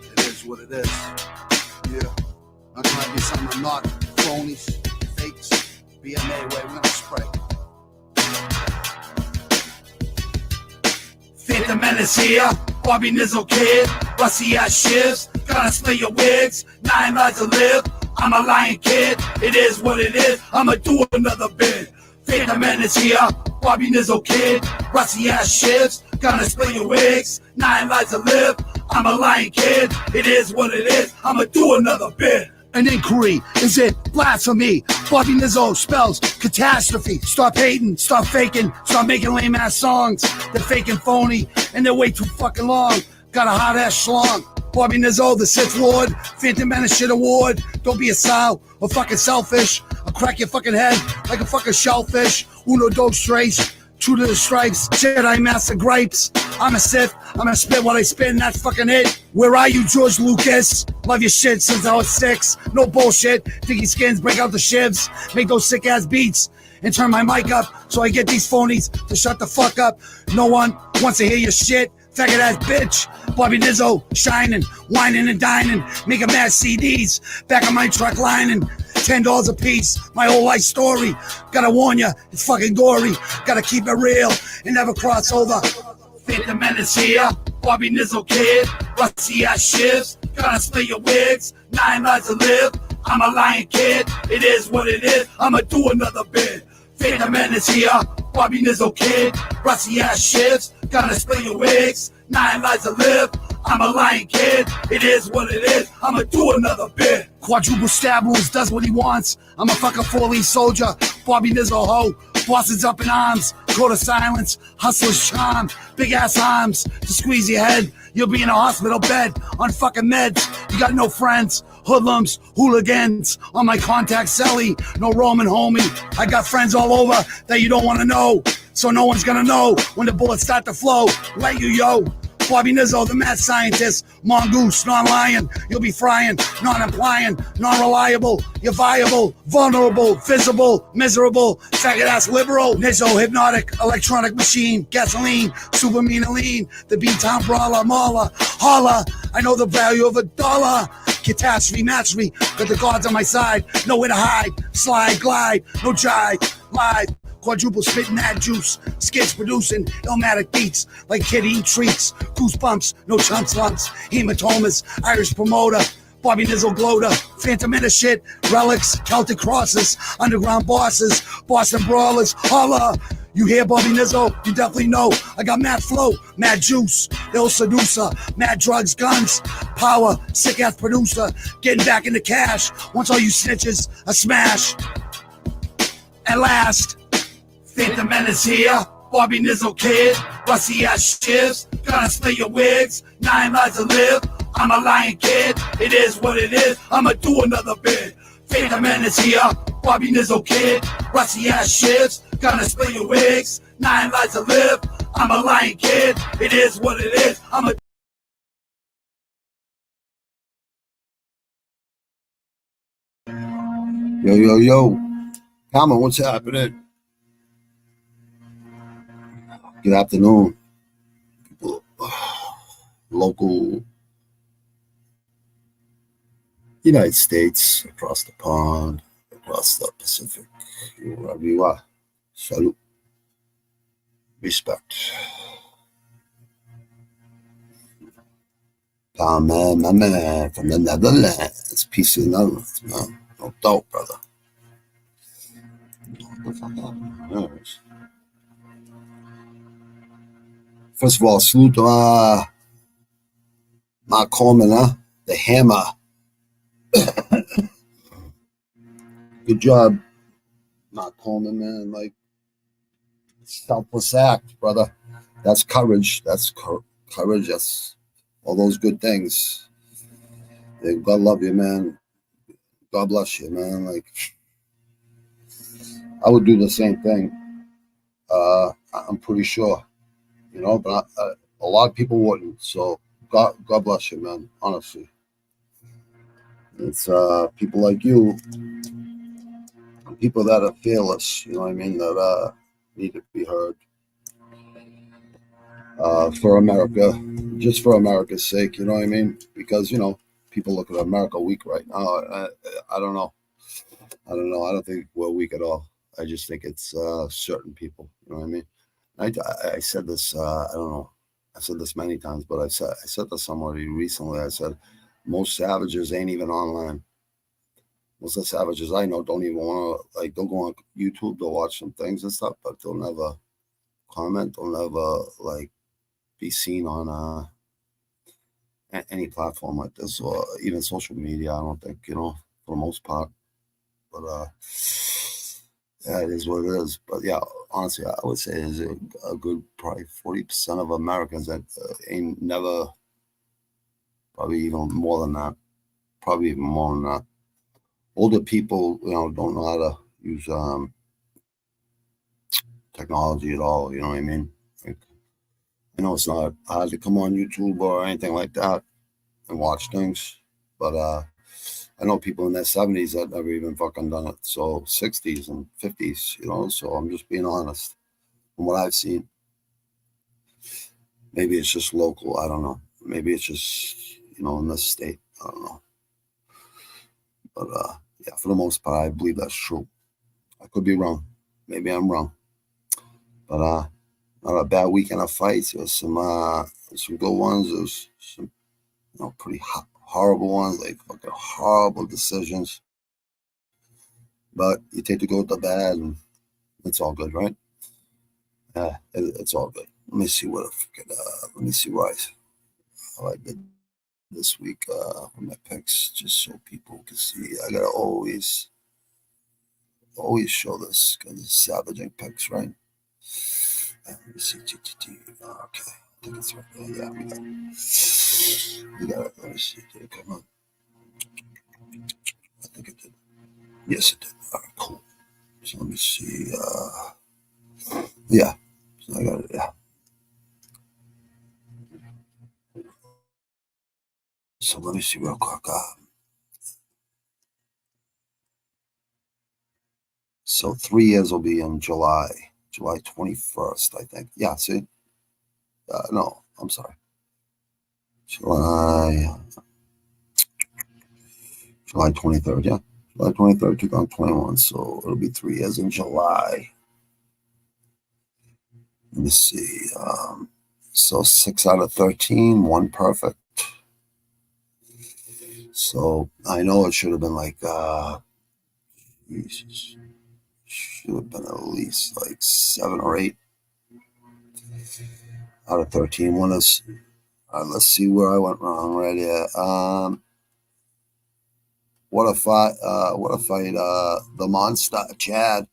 It is what it is. Yeah. Not trying to be something I'm not. Phonies, fakes, BMA way, we're gonna spray. Phantom Menace here, Bobby Nizzle kid, rusty ass shivs, gonna split your wigs, 9 lives to live, I'm a lion kid, it is what it is, I'ma do another bid. Phantom Menace here, Bobby Nizzle kid, rusty ass shivs, gonna split your wigs, 9 lives to live, I'm a lion kid, it is what it is, I'ma do another bid. An inquiry, is it blasphemy? Bobby Nizzle spells catastrophe. Stop hating, stop faking, stop making lame ass songs. They're fake and phony, and they're way too fucking long. Got a hot ass schlong. Bobby Nizzle, the Sith Lord, Phantom Menace shit award. Don't be a sow or fucking selfish. I'll crack your fucking head like a fucking shellfish. Uno dos tres, true to the stripes. Jedi Master gripes. I'm a Sith, I'm gonna spit what I spin, that's fucking it. Where are you, George Lucas? Love your shit since I was 6. No bullshit. Diggy skins, break out the shivs, make those sick ass beats, and turn my mic up so I get these phonies to shut the fuck up. No one wants to hear your shit, faggot ass bitch. Bobby Nizzle, shining, whining and dining, making mad CDs, back on my truck lining. $10 a piece, my whole life story. Gotta warn ya, it's fucking gory. Gotta keep it real and never cross over. Phantom Menace here, Bobby Nizzle kid, rusty ass shivs, gonna split your wigs, 9 lives to live, I'm a lion kid, it is what it is, I'ma do another bid. Phantom Menace here, Bobby Nizzle kid, rusty ass shivs, gonna split your wigs, 9 lives to live, I'm a lion kid, it is what it is, I'ma do another bid. Quadruple stab wounds, does what he wants. I'm a fucking 4-leaf soldier, Bobby Nizzle ho. Bosses up in arms, go to silence, hustler's charm, big ass arms to squeeze your head. You'll be in a hospital bed on fucking meds. You got no friends, hoodlums, hooligans on my contact celly. No Roman homie. I got friends all over that you don't want to know. So no one's gonna know when the bullets start to flow. Let you yo. Bobby Nizzle, the mad scientist, mongoose, non-lion, you'll be frying, non-implying, non-reliable, you're viable, vulnerable, visible, miserable, faggot-ass liberal, Nizzle, hypnotic, electronic machine, gasoline, super mean and lean, the B-Town brawler, mauler, holla, I know the value of $1, catastrophe, match me, got the gods on my side, nowhere to hide, slide, glide, no jive, live, quadruple spitting that juice, skits producing illmatic beats like kid eating treats, goosebumps, no chumps lumps, hematomas, Irish promoter, Bobby Nizzle gloater, Phantom Menace shit, relics, Celtic crosses, underground bosses, Boston brawlers, holla. You hear Bobby Nizzle? You definitely know. I got mad flow, mad juice, ill seducer, mad drugs, guns, power, sick ass producer, getting back into cash. Once all you snitches, I smash. At last. Phantom Menace here, Bobby Nizzle kid, rusty ass shivs, gonna split your wigs, 9 lives to live, I'm a lion kid, it is what it is, I'ma do another bid. Phantom Menace here, Bobby Nizzle kid, rusty ass shivs, gonna split your wigs, 9 lives to live, I'm a lion kid, it is what it is, I'ma. Yo, Palmer, what's happening? Good afternoon, people. Local United States, across the pond, across the Pacific, wherever you are. Salute. Respect. Palmer, my man from the Netherlands. Peace in the Netherlands, man. No doubt, brother. What the fuck happened? First of all, salute to Mark Coleman, the hammer. Good job, Mark Coleman, man. Like, selfless act, brother. That's courage. That's courage. That's all those good things. God love you, man. God bless you, man. Like, I would do the same thing. I'm pretty sure, but a lot of people wouldn't. So God bless you, man. Honestly, it's people like you, people that are fearless. You know what I mean? That need to be heard for America, just for America's sake. You know what I mean? Because people look at America weak right now. I don't know. I don't know. I don't think we're weak at all. I just think it's certain people. You know what I mean? I said this. I don't know. I said this many times, but I said to somebody recently. I said most savages ain't even online. Most of the savages I know don't even want to they'll go on YouTube, they'll watch some things and stuff, but they'll never comment, they'll never be seen on any platform like this or even social media. I don't think for the most part. But yeah, it is what it is. But yeah, honestly, I would say there's a good probably 40% of Americans that ain't never, probably even more than that, probably even more than that. Older people, don't know how to use technology at all. You know what I mean? I know it's not hard to come on YouTube or anything like that and watch things, but I know people in their 70s that never even fucking done it. So 60s and 50s, so I'm just being honest from what I've seen. Maybe it's just local. I don't know. Maybe it's just, in this state. I don't know. But yeah, for the most part, I believe that's true. I could be wrong. Maybe I'm wrong. But not a bad weekend of fights. There's some good ones. There's some, pretty horrible ones, like fucking horrible decisions. But you take the good with the bad, and it's all good, right? Yeah, it's all good. Let me see what let me see how I did this week with my picks, just so people can see. I gotta always show this because it's savaging picks, right? Let me see. Okay, I think it's right there. Yeah, we got it. Let me see. Did it come up? I think it did. Yes, it did. All right, cool. So let me see. Yeah, so I got it. Yeah. So let me see real quick. So 3 years will be in July 21st, I think. Yeah, see? No, I'm sorry. July 23rd, yeah. July 23rd, 2021. So it'll be 3 years in July. Let me see. So 6 out of 13, one perfect. So I know it should have been should have been at least 7 or 8 out of 13 winners. Let's see where I went wrong right here. What a fight! What a fight! The monster, Chad.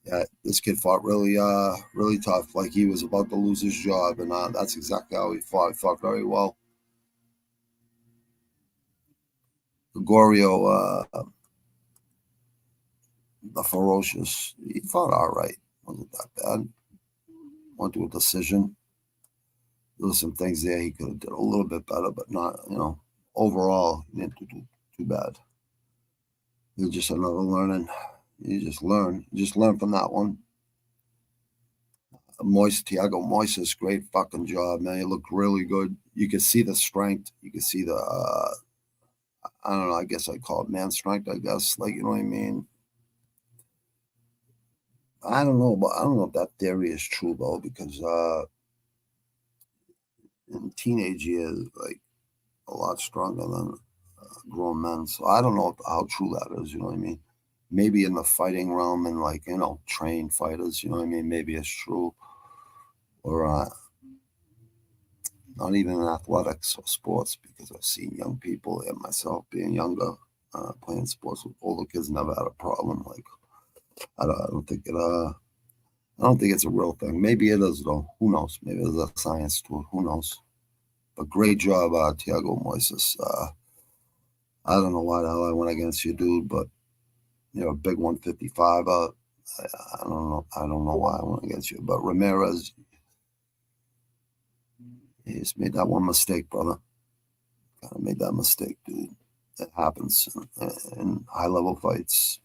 Yeah, this kid fought really tough. Like he was about to lose his job, and that's exactly how he fought. He fought very well. Gregorio, the ferocious, he fought all right. Wasn't that bad. Went to a decision. There were some things there he could have did a little bit better, but not, overall, he didn't do too bad. It's just another learning. You just learn. You just learn from that one. Thiago Moises, great fucking job, man. He looked really good. You could see the strength. You could see the, I don't know, I guess I'd call it man strength, I guess. You know what I mean? I don't know, but I don't know if that theory is true, though, because in teenage years, a lot stronger than grown men. So I don't know how true that is, you know what I mean? Maybe in the fighting realm and trained fighters, you know what I mean? Maybe it's true. Or not even in athletics or sports, because I've seen young people and myself being younger, playing sports with older kids, never had a problem. I don't think I don't think it's a real thing. Maybe it is though. Who knows? Maybe there's a science to it. Who knows? But great job, Thiago Moises. I don't know why the hell I went against you, dude, but you're a big 155. I don't know. I don't know why I went against you, but Ramirez, he just made that one mistake, brother. Kind of made that mistake, dude. It happens in high level fights,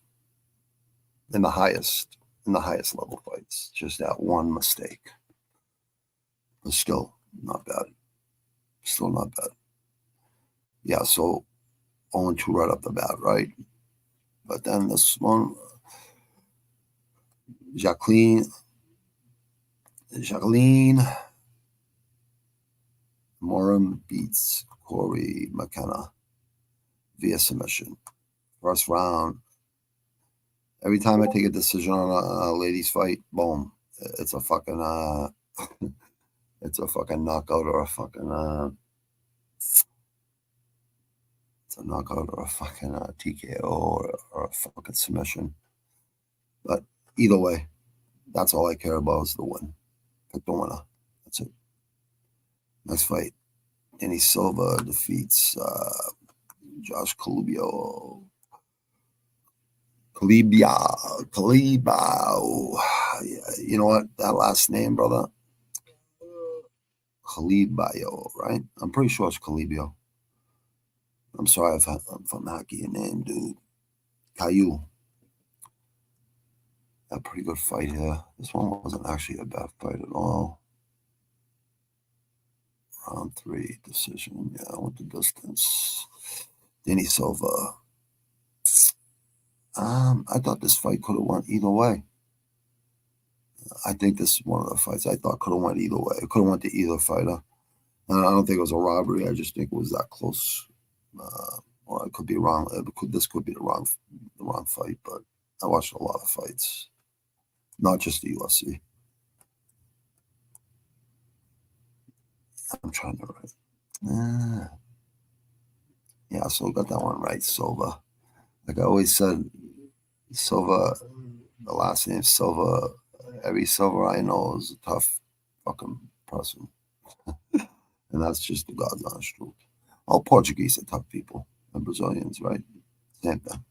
in the highest level fights. Just that one mistake, but still not bad. Still not bad. Yeah. So 0-2 right up the bat, right? But then this one, Jacqueline Moran beats Corey McKenna via submission. First round. Every time I take a decision on a ladies fight, boom, it's a fucking it's a fucking knockout or a fucking it's a knockout or a fucking TKO or a fucking submission. But either way, that's all I care about is the win. Pick the winner. That's it. Next fight. Danny Silva defeats Josh Calibio. You know what? That last name, brother? Calibio, right? I'm pretty sure it's Calibio. I'm sorry if I'm hacking your name, dude. Caillou. A pretty good fight here. This one wasn't actually a bad fight at all. Round 3 decision. Yeah, I went the distance. Danny Silva. I thought this fight could have went either way. I think this is one of the fights I thought could have went either way. It could have went to either fighter. I don't think it was a robbery. I just think it was that close. Or I could be wrong. This could be the wrong fight. But I watched a lot of fights, not just the UFC. I'm trying to write. Yeah, so got that one right. Silva. Like I always said, Silva. The last name Silva. Every Silva I know is a tough fucking person. And that's just the God's honest truth. All Portuguese are tough people. And Brazilians, right? Same thing.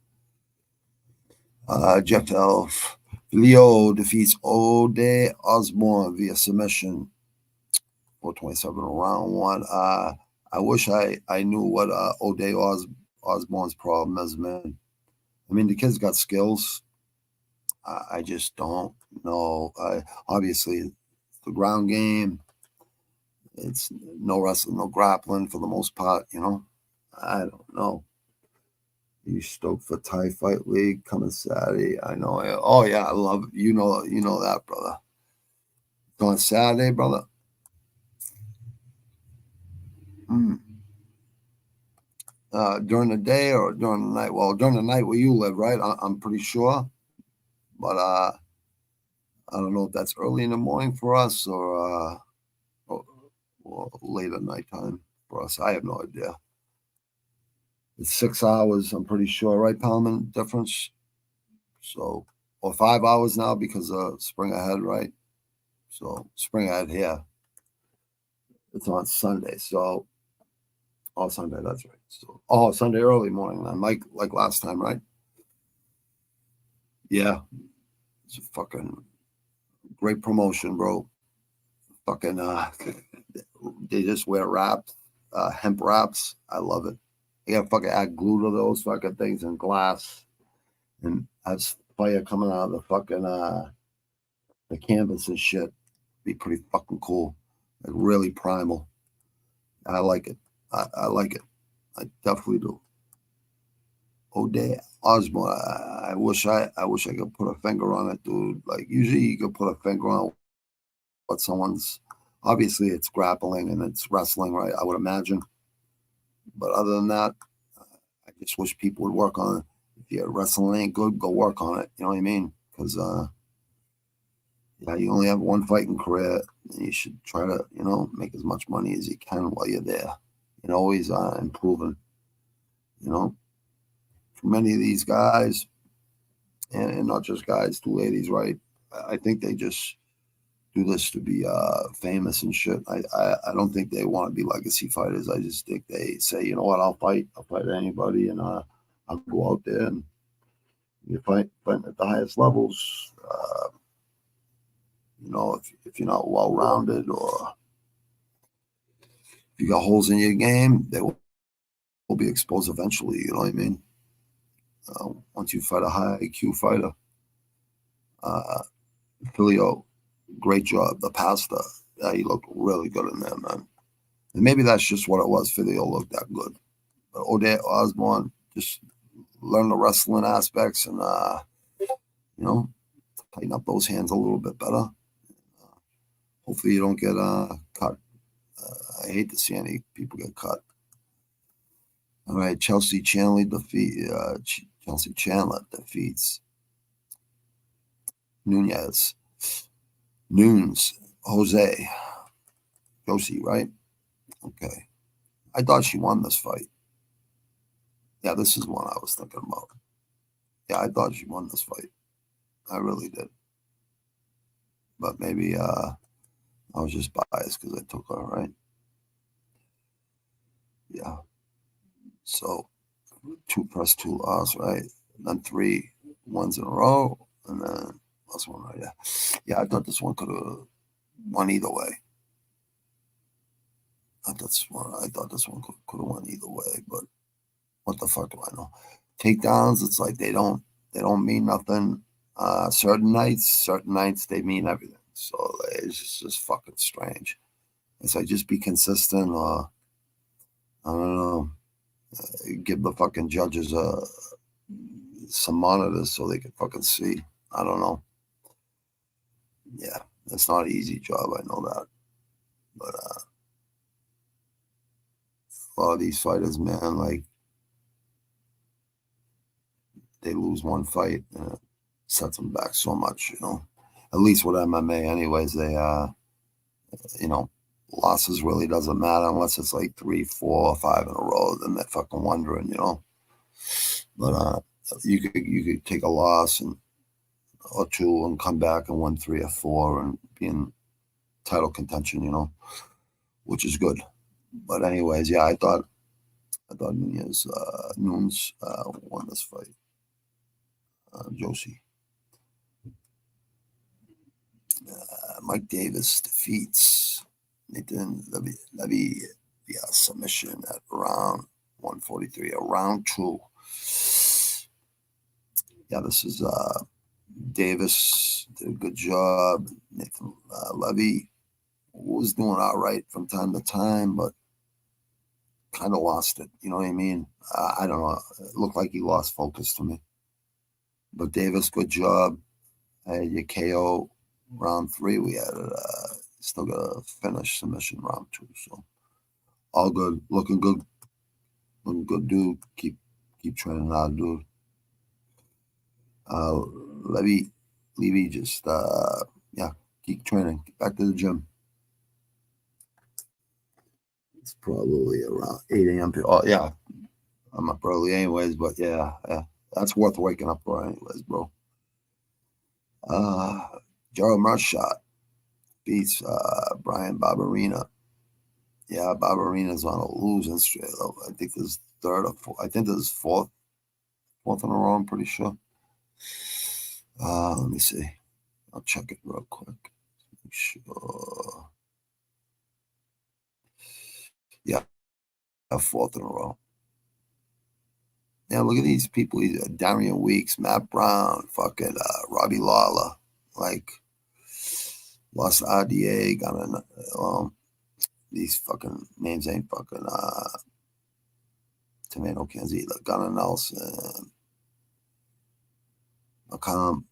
Jeff Elf. Leo defeats Ode Osborne via submission. 427 round 1. I wish I knew what Ode Osborne's problem is, man. I mean, the kid's got skills. I just don't know. Obviously, the ground game. It's no wrestling, no grappling for the most part, you know. I don't know. You stoked for Thai Fight League coming Saturday? I know. Oh yeah, I love it. You know that, brother. Going Saturday, brother. During the day or during the night? Well, during the night where you live, right? I'm pretty sure, but I don't know if that's early in the morning for us or late at nighttime for us. I have no idea. It's 6 hours, I'm pretty sure, right, Palman? Difference. So, or 5 hours now because of spring ahead, right? So spring ahead here. It's on Sunday. So, Sunday, that's right. So, Sunday early morning then, like last time, right? Yeah. It's a fucking great promotion, bro. Fucking, they just wear wraps, hemp wraps. I love it. You gotta fucking add glue to those fucking things and glass. And has fire coming out of the fucking, the canvas and shit. Be pretty fucking cool. Like really primal. I like it. I like it. I definitely do. Ode Osborne. I wish I could put a finger on it, dude. Like usually you could put a finger on what someone's. Obviously, it's grappling and it's wrestling, right? I would imagine. But other than that, I just wish people would work on it. If your wrestling ain't good, go work on it. You know what I mean? Because yeah, you only have one fighting career. And you should try to, make as much money as you can while you're there. And always improving. For many of these guys, and not just guys, two ladies, right? I think they just do this to be famous and shit. I don't think they want to be legacy fighters. I just think they say, you know what, I'll fight anybody, and I'll go out there and You fighting at the highest levels. If you're not well rounded or if you got holes in your game, they will be exposed eventually. You know what I mean? Once you fight a high IQ fighter, Filio, great job. The pasta, he looked really good in there, man. And maybe that's just what it was. Filio looked that good. But O'Day Osborne just learn the wrestling aspects and tighten up those hands a little bit better. Hopefully you don't get cut. I hate to see any people get cut. All right, Chelsea Chandler defeats Nunes, Jose, Josie, right? Okay. I thought she won this fight. Yeah, this is one I was thinking about. Yeah, I thought she won this fight. I really did. But maybe I was just biased because I took her, right? Yeah. So 2 press, 2 loss, right? And then 3 wins in a row, and then last one, right? Yeah. I thought this one could have won either way. I thought this one could have won either way, but what the fuck do I know? Takedowns, it's like they don't mean nothing. Certain nights they mean everything. So it's just fucking strange. It's like just be consistent, or I don't know. Give the fucking judges some monitors so they can fucking see. I don't know. Yeah, it's not an easy job. I know that, but a lot of these fighters, man, like they lose one fight and it sets them back so much. At least with MMA, anyways, they losses really doesn't matter unless it's like 3, 4, 5 in a row. Then they're fucking wondering. But you could take a loss or 2 and come back and win 3 or 4 and be in title contention. Which is good. But anyways, yeah, I thought Nunes won this fight. Josie. Mike Davis defeats Nathan Levy via submission at round 143, round 2. Yeah, this is Davis did a good job. Nathan Levy was doing all right from time to time, but kind of lost it. You know what I mean? I don't know. It looked like he lost focus to me. But Davis, good job. Your KO round 3. We had still got to finish submission round 2. So all good, looking good, dude. Keep training hard, dude. Levy, just keep training. Get back to the gym. It's probably around 8 a.m. Oh yeah, I'm up early anyways. But yeah, that's worth waking up for anyways, bro. Gerald Marshot beats Brian Barberina. Yeah, Barberina's on a losing streak. I think this is 3rd or 4th. I think this is 4th in a row. I'm pretty sure. Let me see. I'll check it real quick. Make sure. Yeah, 4th in a row. Yeah, look at these people. Darian Weeks, Matt Brown, fucking Robbie Lawler, like Los RDA, these fucking names ain't fucking tomato cans either. Gunnar Nelson, Makam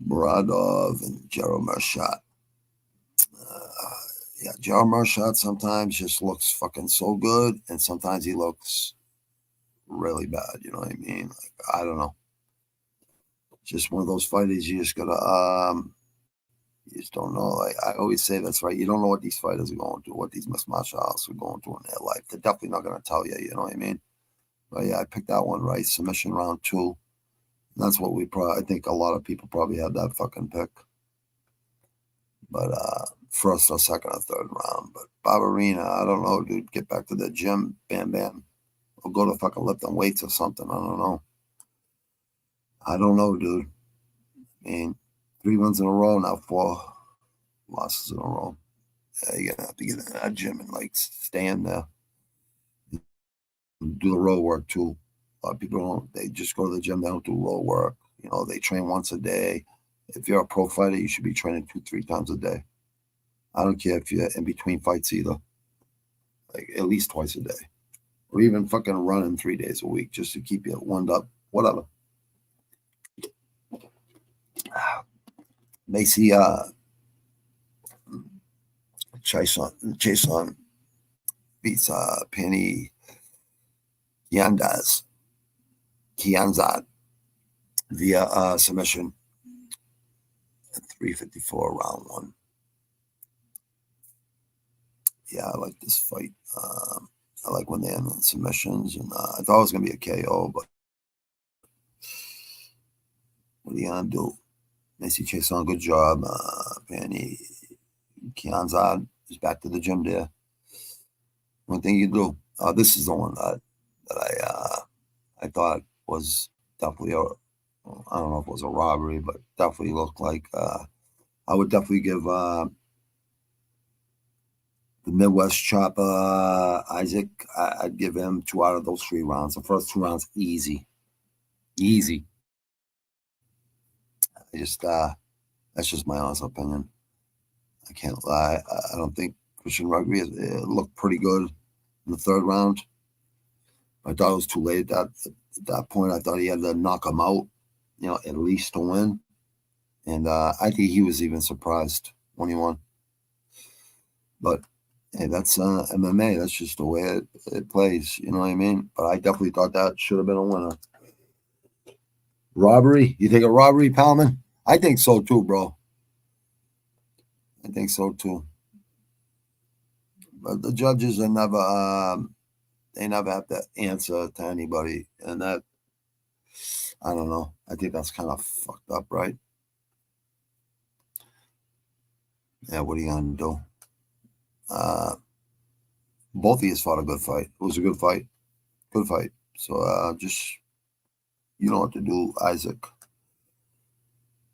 Muradov, and Gerald Marshot. Yeah, Gerald Marshot sometimes just looks fucking so good, and sometimes he looks really bad. You know what I mean? Like, I don't know. Just one of those fighters you just gotta you just don't know. Like I always say, that's right. You don't know what these fighters are going through, what these mixed martial artists are going through in their life. They're definitely not gonna tell you. You know what I mean? But yeah, I picked that one right. Submission round 2. And that's what I think a lot of people probably had that fucking pick. But 1st or 2nd or 3rd round. But Barberina, I don't know, dude. Get back to the gym, bam. Or go to fucking lifting weights or something. I don't know. I don't know, dude. I mean, 3 wins in a row, now 4 losses in a row. You're gonna have to get in that gym and like stay in there, do the road work too. A lot of people don't. They just go to the gym. They don't do road work. They train once a day. If you're a pro fighter, you should be training 2, 3 times a day. I don't care if you're in between fights either. Like at least twice a day, or even fucking running 3 days a week just to keep you warmed up. Whatever. Macy, Jason beats Penny Kianzad via submission at 3:54 round 1. Yeah, I like this fight. I like when they end in submissions, and I thought it was gonna be a KO, but what are you gonna do? Macy Jason, good job. Penny Kianzad is back to the gym there. One thing you do. This is the one that I thought was definitely I don't know if it was a robbery, but definitely looked like I would definitely give the Midwest Chopper Isaac. I'd give him 2 out of those 3 rounds. The first 2 rounds easy. I just that's just my honest opinion. I can't lie. I don't think Christian Rodriguez looked pretty good in the 3rd round. I thought it was too late at that point. I thought he had to knock him out, at least to win. And I think he was even surprised when he won. But hey, that's MMA. That's just the way it plays. You know what I mean? But I definitely thought that should have been a winner. Robbery? You think a robbery, Palman? I think so too, bro. I think so too. But the judges are never they never have to answer to anybody, and that I don't know. I think that's kind of fucked up, right? Yeah, what are you gonna do? Both of you fought a good fight. It was a good fight. Good fight. So just you know what to do, Isaac.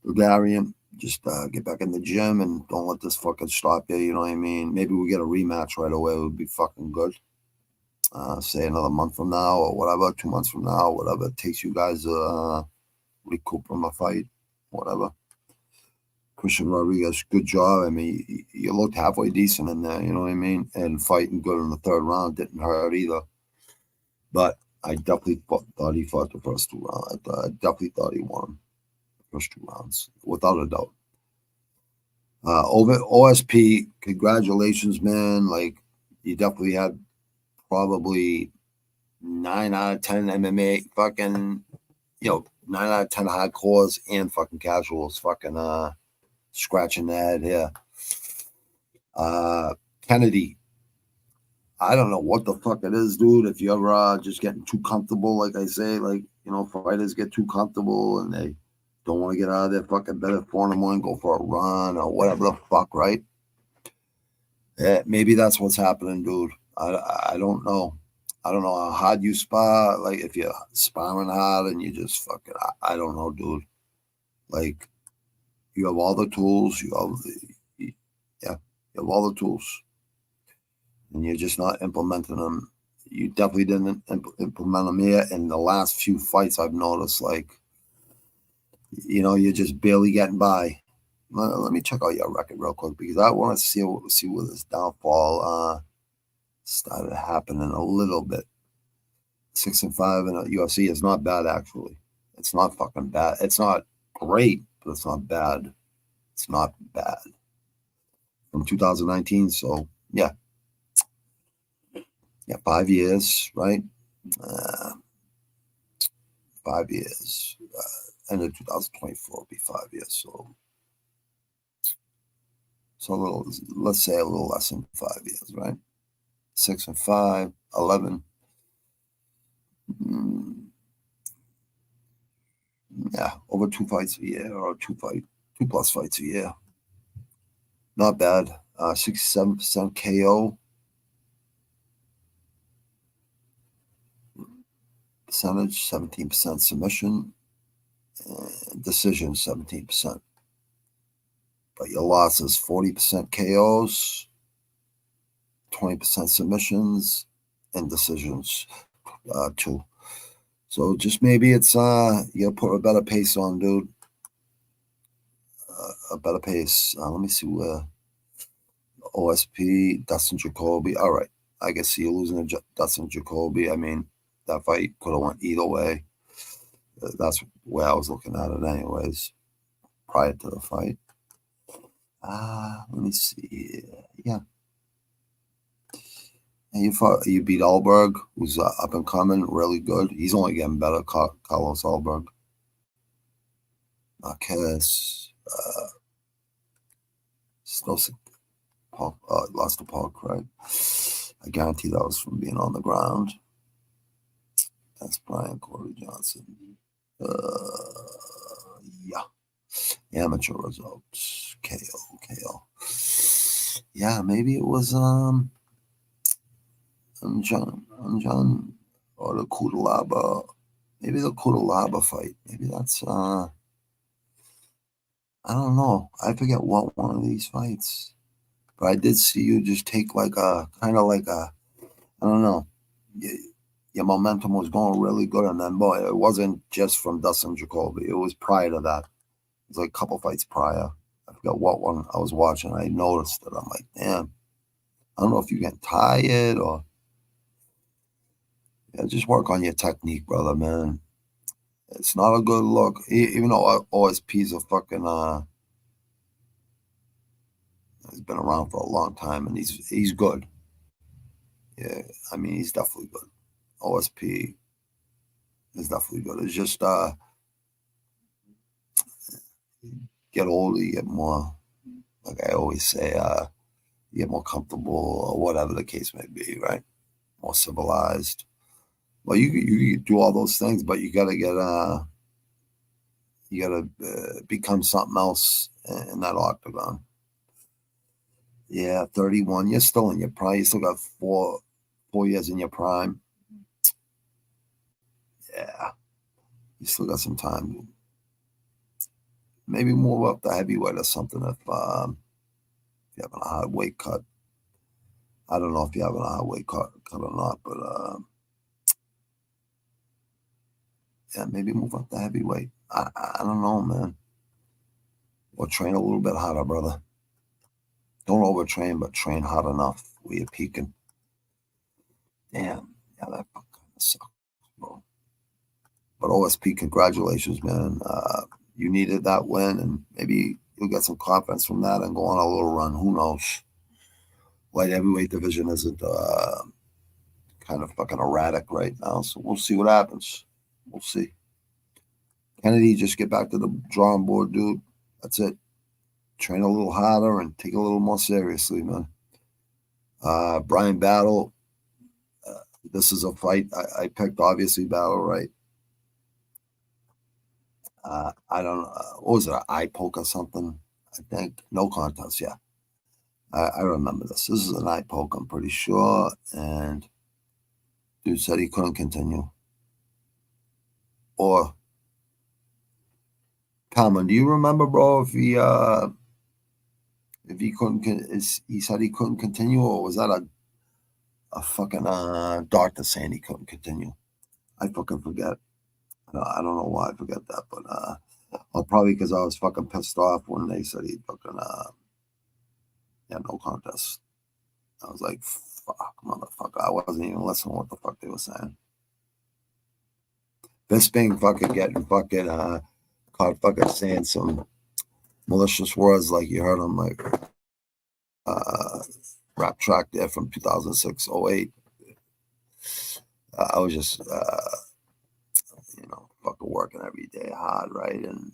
Bulgarian, just get back in the gym and don't let this fucking stop you. You know what I mean? Maybe we get a rematch right away. It would be fucking good. Say another month from now or whatever, 2 months from now, whatever it takes you guys to recoup from a fight, whatever. Christian Rodriguez, good job. I mean, you looked halfway decent in there, you know what I mean? And fighting good in the 3rd round didn't hurt either. But I definitely thought he fought the first 2 rounds. I definitely thought he won the first 2 rounds, without a doubt. Over OSP, congratulations, man. Like, you definitely had probably 9 out of 10 MMA fucking, 9 out of 10 hardcores and fucking casuals fucking scratching the head here. Kennedy, I don't know what the fuck it is, dude. If you're just getting too comfortable, like I say, like, fighters get too comfortable and they don't want to get out of their fucking bed at 4 in the morning, go for a run or whatever the fuck, right? Yeah, maybe that's what's happening, dude. I don't know. I don't know how hard you spar. Like, if you're sparring hard and you just fucking, I don't know, dude. Like, you have all the tools. You have all the tools. And you're just not implementing them. You definitely didn't implement them here. In the last few fights, I've noticed, like, you're just barely getting by. Let me check out your record real quick because I want to see where this downfall started happening a little bit. 6-5 in a UFC is not bad, actually. It's not fucking bad. It's not great, but it's not bad. It's not bad. From 2019, so yeah. Yeah, 5 years, right? 5 years. End of 2024 will be 5 years. So a little, let's say a little less than 5 years, right? 6-5, 11. Yeah, over 2 fights a year or 2+ fights a year. Not bad. 67% KO. Percentage, 17% submission. and decision 17%. But your losses 40% KOs, 20% submissions, and decisions 2. So just maybe it's you put a better pace on, dude. A better pace. Let me see where OSP, Dustin Jacoby. All right, I can see you losing to Dustin Jacoby. I mean, that fight could have went either way. That's where I was looking at it, anyways. Prior to the fight. Let me see. Yeah. And you beat Alberg, who's up and coming, really good. He's only getting better, Carlos Alberg. Marquez, lost to Paul Craig. I guarantee that was from being on the ground. That's Brian Corey Johnson. Yeah. Amateur results. KO. Yeah, maybe it was John or the Kudalaba. Maybe the Kudalaba fight. Maybe that's I don't know. I forget what one of these fights. But I did see you just take like a kind of like a, I don't know. Your momentum was going really good, and then boy, it wasn't just from Dustin Jacoby. It was prior to that. It was like a couple fights prior. I forgot what one I was watching. I noticed it. I'm like, damn. I don't know if you get tired or just work on your technique, brother, man. It's not a good look. Even though OSP's a fucking he's been around for a long time and he's good. Yeah, I mean he's definitely good. OSP is definitely good. It's just get older, you get more, like I always say, you get more comfortable or whatever the case may be, right? More civilized. Well, you do all those things, but you gotta become something else in that octagon. Yeah, 31. You're still in your prime. You still got 4 years in your prime. Yeah, you still got some time. Maybe move up the heavyweight or something if you're having a high weight cut. I don't know if you're having a high weight cut or not, but yeah, maybe move up the heavyweight. I don't know, man. Or train a little bit harder, brother. Don't overtrain, but train hard enough where you're peaking. Damn, yeah, that kind of sucks, bro. But OSP, congratulations, man. You needed that win, and maybe you'll get some confidence from that and go on a little run. Who knows? Light heavyweight division isn't kind of fucking erratic right now, so we'll see what happens. We'll see. Kennedy, just get back to the drawing board, dude. That's it. Train a little harder and take it a little more seriously, man. Brian Battle, this is a fight I picked, obviously, Battle, right? I don't know. What was it, an eye poke or something? I think. No contest, yeah. I remember this. This is an eye poke, I'm pretty sure. And dude said he couldn't continue. Or, Kalman, do you remember, bro, if he couldn't, he said he couldn't continue, or was that a fucking doctor saying he couldn't continue? I fucking forget. I don't know why I forget that, but probably because I was fucking pissed off when they said he fucking no contest. I was like, fuck, motherfucker. I wasn't even listening to what the fuck they were saying. Bisping fucking getting fucking caught fucking saying some malicious words, like you heard him like rap track there from 2006-08. I was just fucking working every day hard, right? And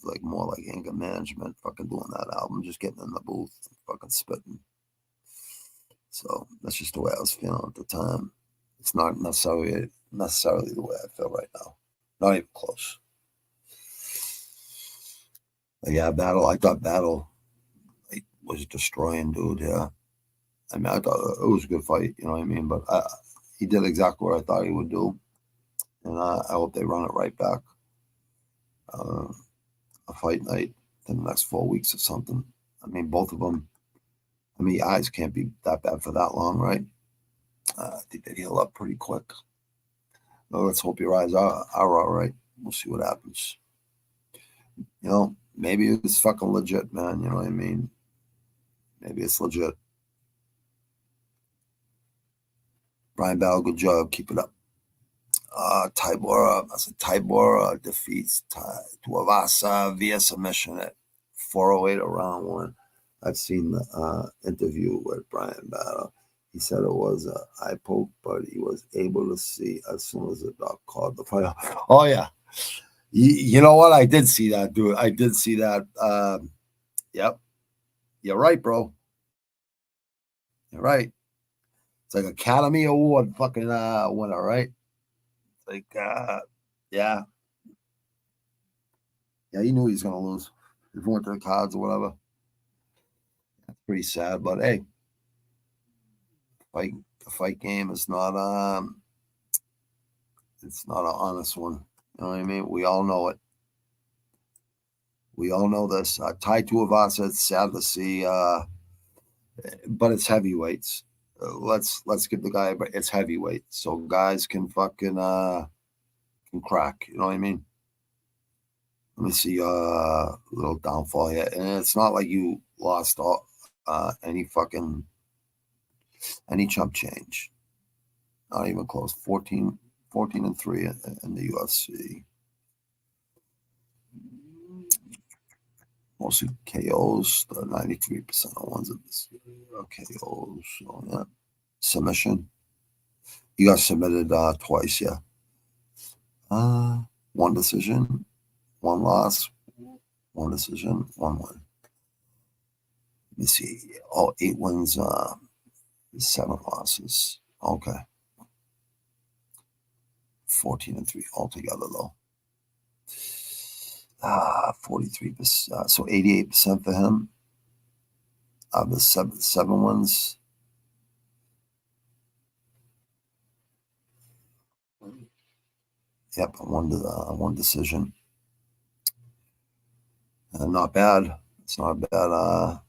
like more like anger management, fucking doing that album, just getting in the booth, fucking spitting. So that's just the way I was feeling at the time. It's not necessarily the way I feel right now. Not even close. But yeah, I thought Battle was destroying, dude. Yeah. I mean, I thought it was a good fight, you know what I mean? But he did exactly what I thought he would do. And I hope they run it right back. a fight night in the next 4 weeks or something. I mean, both of them. I mean, your eyes can't be that bad for that long, right? I think they heal up pretty quick. Well, let's hope your eyes are all right. We'll see what happens. Maybe it's fucking legit, man. You know what I mean? Maybe it's legit. Brian Battle, good job. Keep it up. Tybora defeats Tuivasa via submission at 408 around one. I've seen the interview with Brian Battle. He said it was an eye poke, but he was able to see as soon as the dog called the fight. Oh, yeah. You know what? I did see that, dude. I did see that. Yep. You're right, bro. You're right. It's like Academy Award fucking winner, right? It's like, yeah. Yeah, he knew he was going to lose. If he went to the cards or whatever. That's pretty sad, but hey, the fight game is not it's not an honest one. You know what I mean? We all know it. We all know this. Tai Tuivasa, it's sad to see, but it's heavyweights. Let's give the guy, but it's heavyweight, so guys can fucking can crack. You know what I mean? Let me see a little downfall here, and it's not like you lost all any chump change. Not even close. 14-3 in the UFC. Mostly KOs. The 93% of ones of this KOs. So yeah, submission. You got submitted twice, yeah. One decision, one loss, one decision, one win. Let me see. 8 wins, 7 losses. Okay. 14-3 altogether, though. 43%. So 88% for him. The 7 wins. Yep, one decision. Not bad. It's not bad.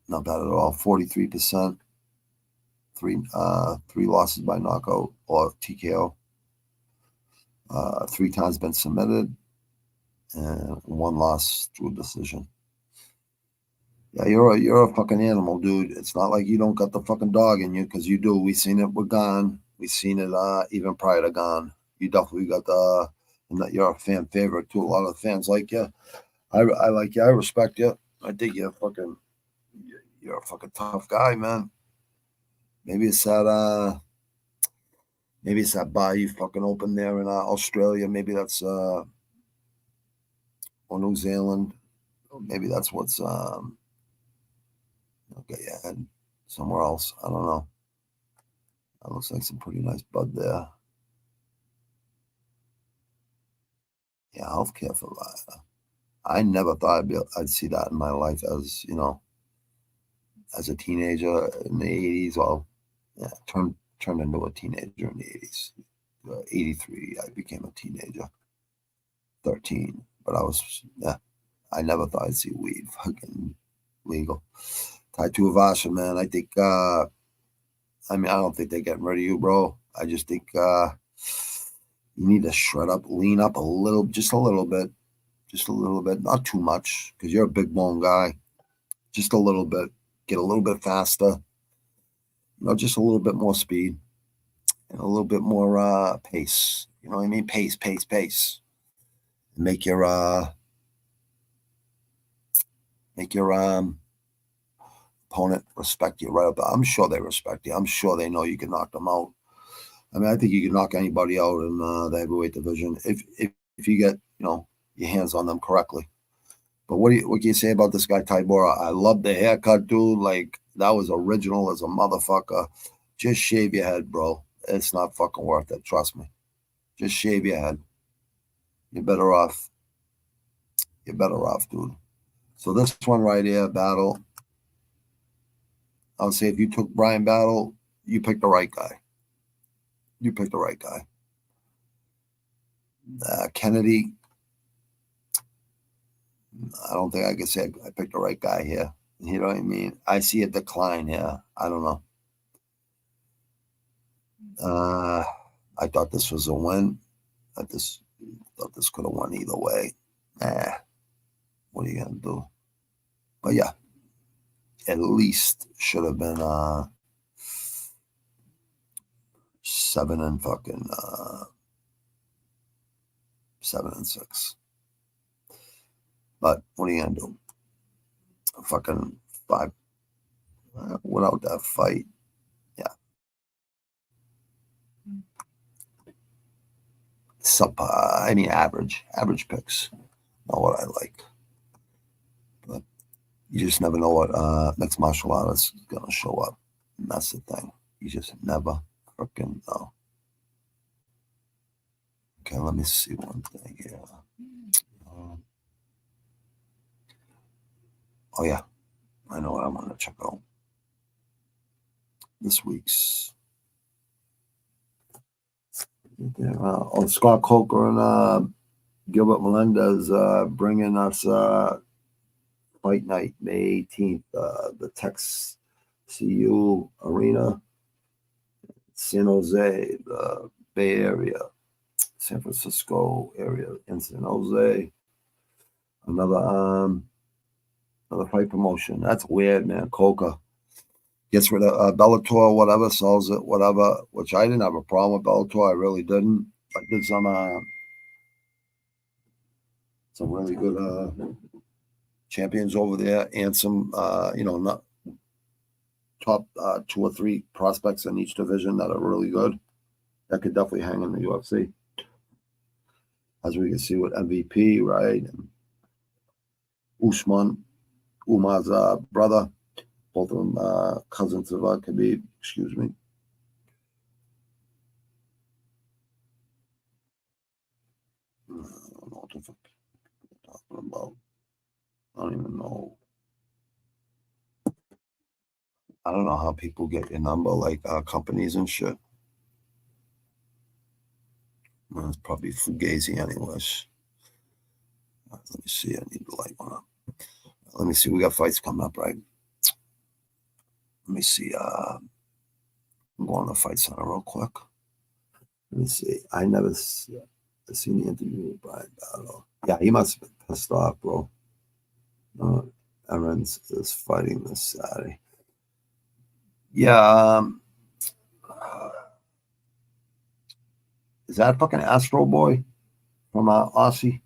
Not bad at all. 43%. Three losses by knockout or TKO. 3 times been submitted, and 1 loss through decision. Yeah, you're a fucking animal, dude. It's not like you don't got the fucking dog in you, because you do. We seen it with Gone. We seen it even prior to Gone. You definitely got and that you're a fan favorite too. A lot of fans like you. I like you. I respect you. I think you're a fucking tough guy, man. Maybe it's that bar you fucking opened there in Australia. Maybe that's or New Zealand. Maybe that's what's okay, yeah, somewhere else. I don't know. That looks like some pretty nice bud there. Yeah, healthcare for that. I never thought I'd see that in my life as as a teenager in the 80s. Well, yeah, turned into a teenager in the 80s. 83, I became a teenager. 13, but I never thought I'd see weed fucking legal. Tai Tuivasa, man, I think. I don't think they're getting rid of you, bro. I just think you need to shred up, lean up just a little bit, not too much, because you're a big bone guy. Just a little bit, get a little bit faster. Just a little bit more speed and a little bit more pace. You know what I mean? Pace. Make your opponent respect you right up. I'm sure they respect you. I'm sure they know you can knock them out. I think you can knock anybody out in the heavyweight division if you get your hands on them correctly. But what can you say about this guy Tybora? I love the haircut, dude. Like, that was original as a motherfucker. Just shave your head, bro. It's not fucking worth it. Trust me. Just shave your head. You're better off. Dude. So this one right here, Battle. I would say if you took Brian Battle, you picked the right guy. Kennedy, I don't think I can say I picked the right guy here. You know what I mean? I see a decline here. I don't know. I thought this was a win. I thought this could have won either way. What are you gonna do? But yeah, at least should have been 7-6. But what are you gonna do? Fucking 5 without that fight. Yeah. Average picks. Not what I like. But you just never know what next martial artist is gonna show up. And that's the thing. You just never freaking know. Okay, let me see one thing here. Oh yeah, I know what I want to check out. This week's. Scott Coker and Gilbert Melendez bringing us fight night May 18th. The Tex CU Arena, San Jose, the Bay Area, San Francisco area, in San Jose. Another fight promotion. That's weird, man. Coca gets rid of Bellator, whatever, sells it, whatever, which I didn't have a problem with Bellator. I really didn't. But there's some really good champions over there and some, not top 2 or 3 prospects in each division that are really good. That could definitely hang in the UFC. As we can see with MVP, right? And Usman, Umar's brother, both of them cousins of Khabib, excuse me. I don't know what the fuck I'm talking about. I don't even know. I don't know how people get your number, like companies and shit. Well, it's probably Fugazi anyways. Let me see. I need to light one up. Let me see. We got fights coming up, right? Let me see. I'm going to the fight center real quick. Let me see. I never seen the interview with Brian Battle. Yeah, he must have been pissed off, bro. Evans is fighting this Saturday. Yeah. Is that fucking Astro Boy from Aussie?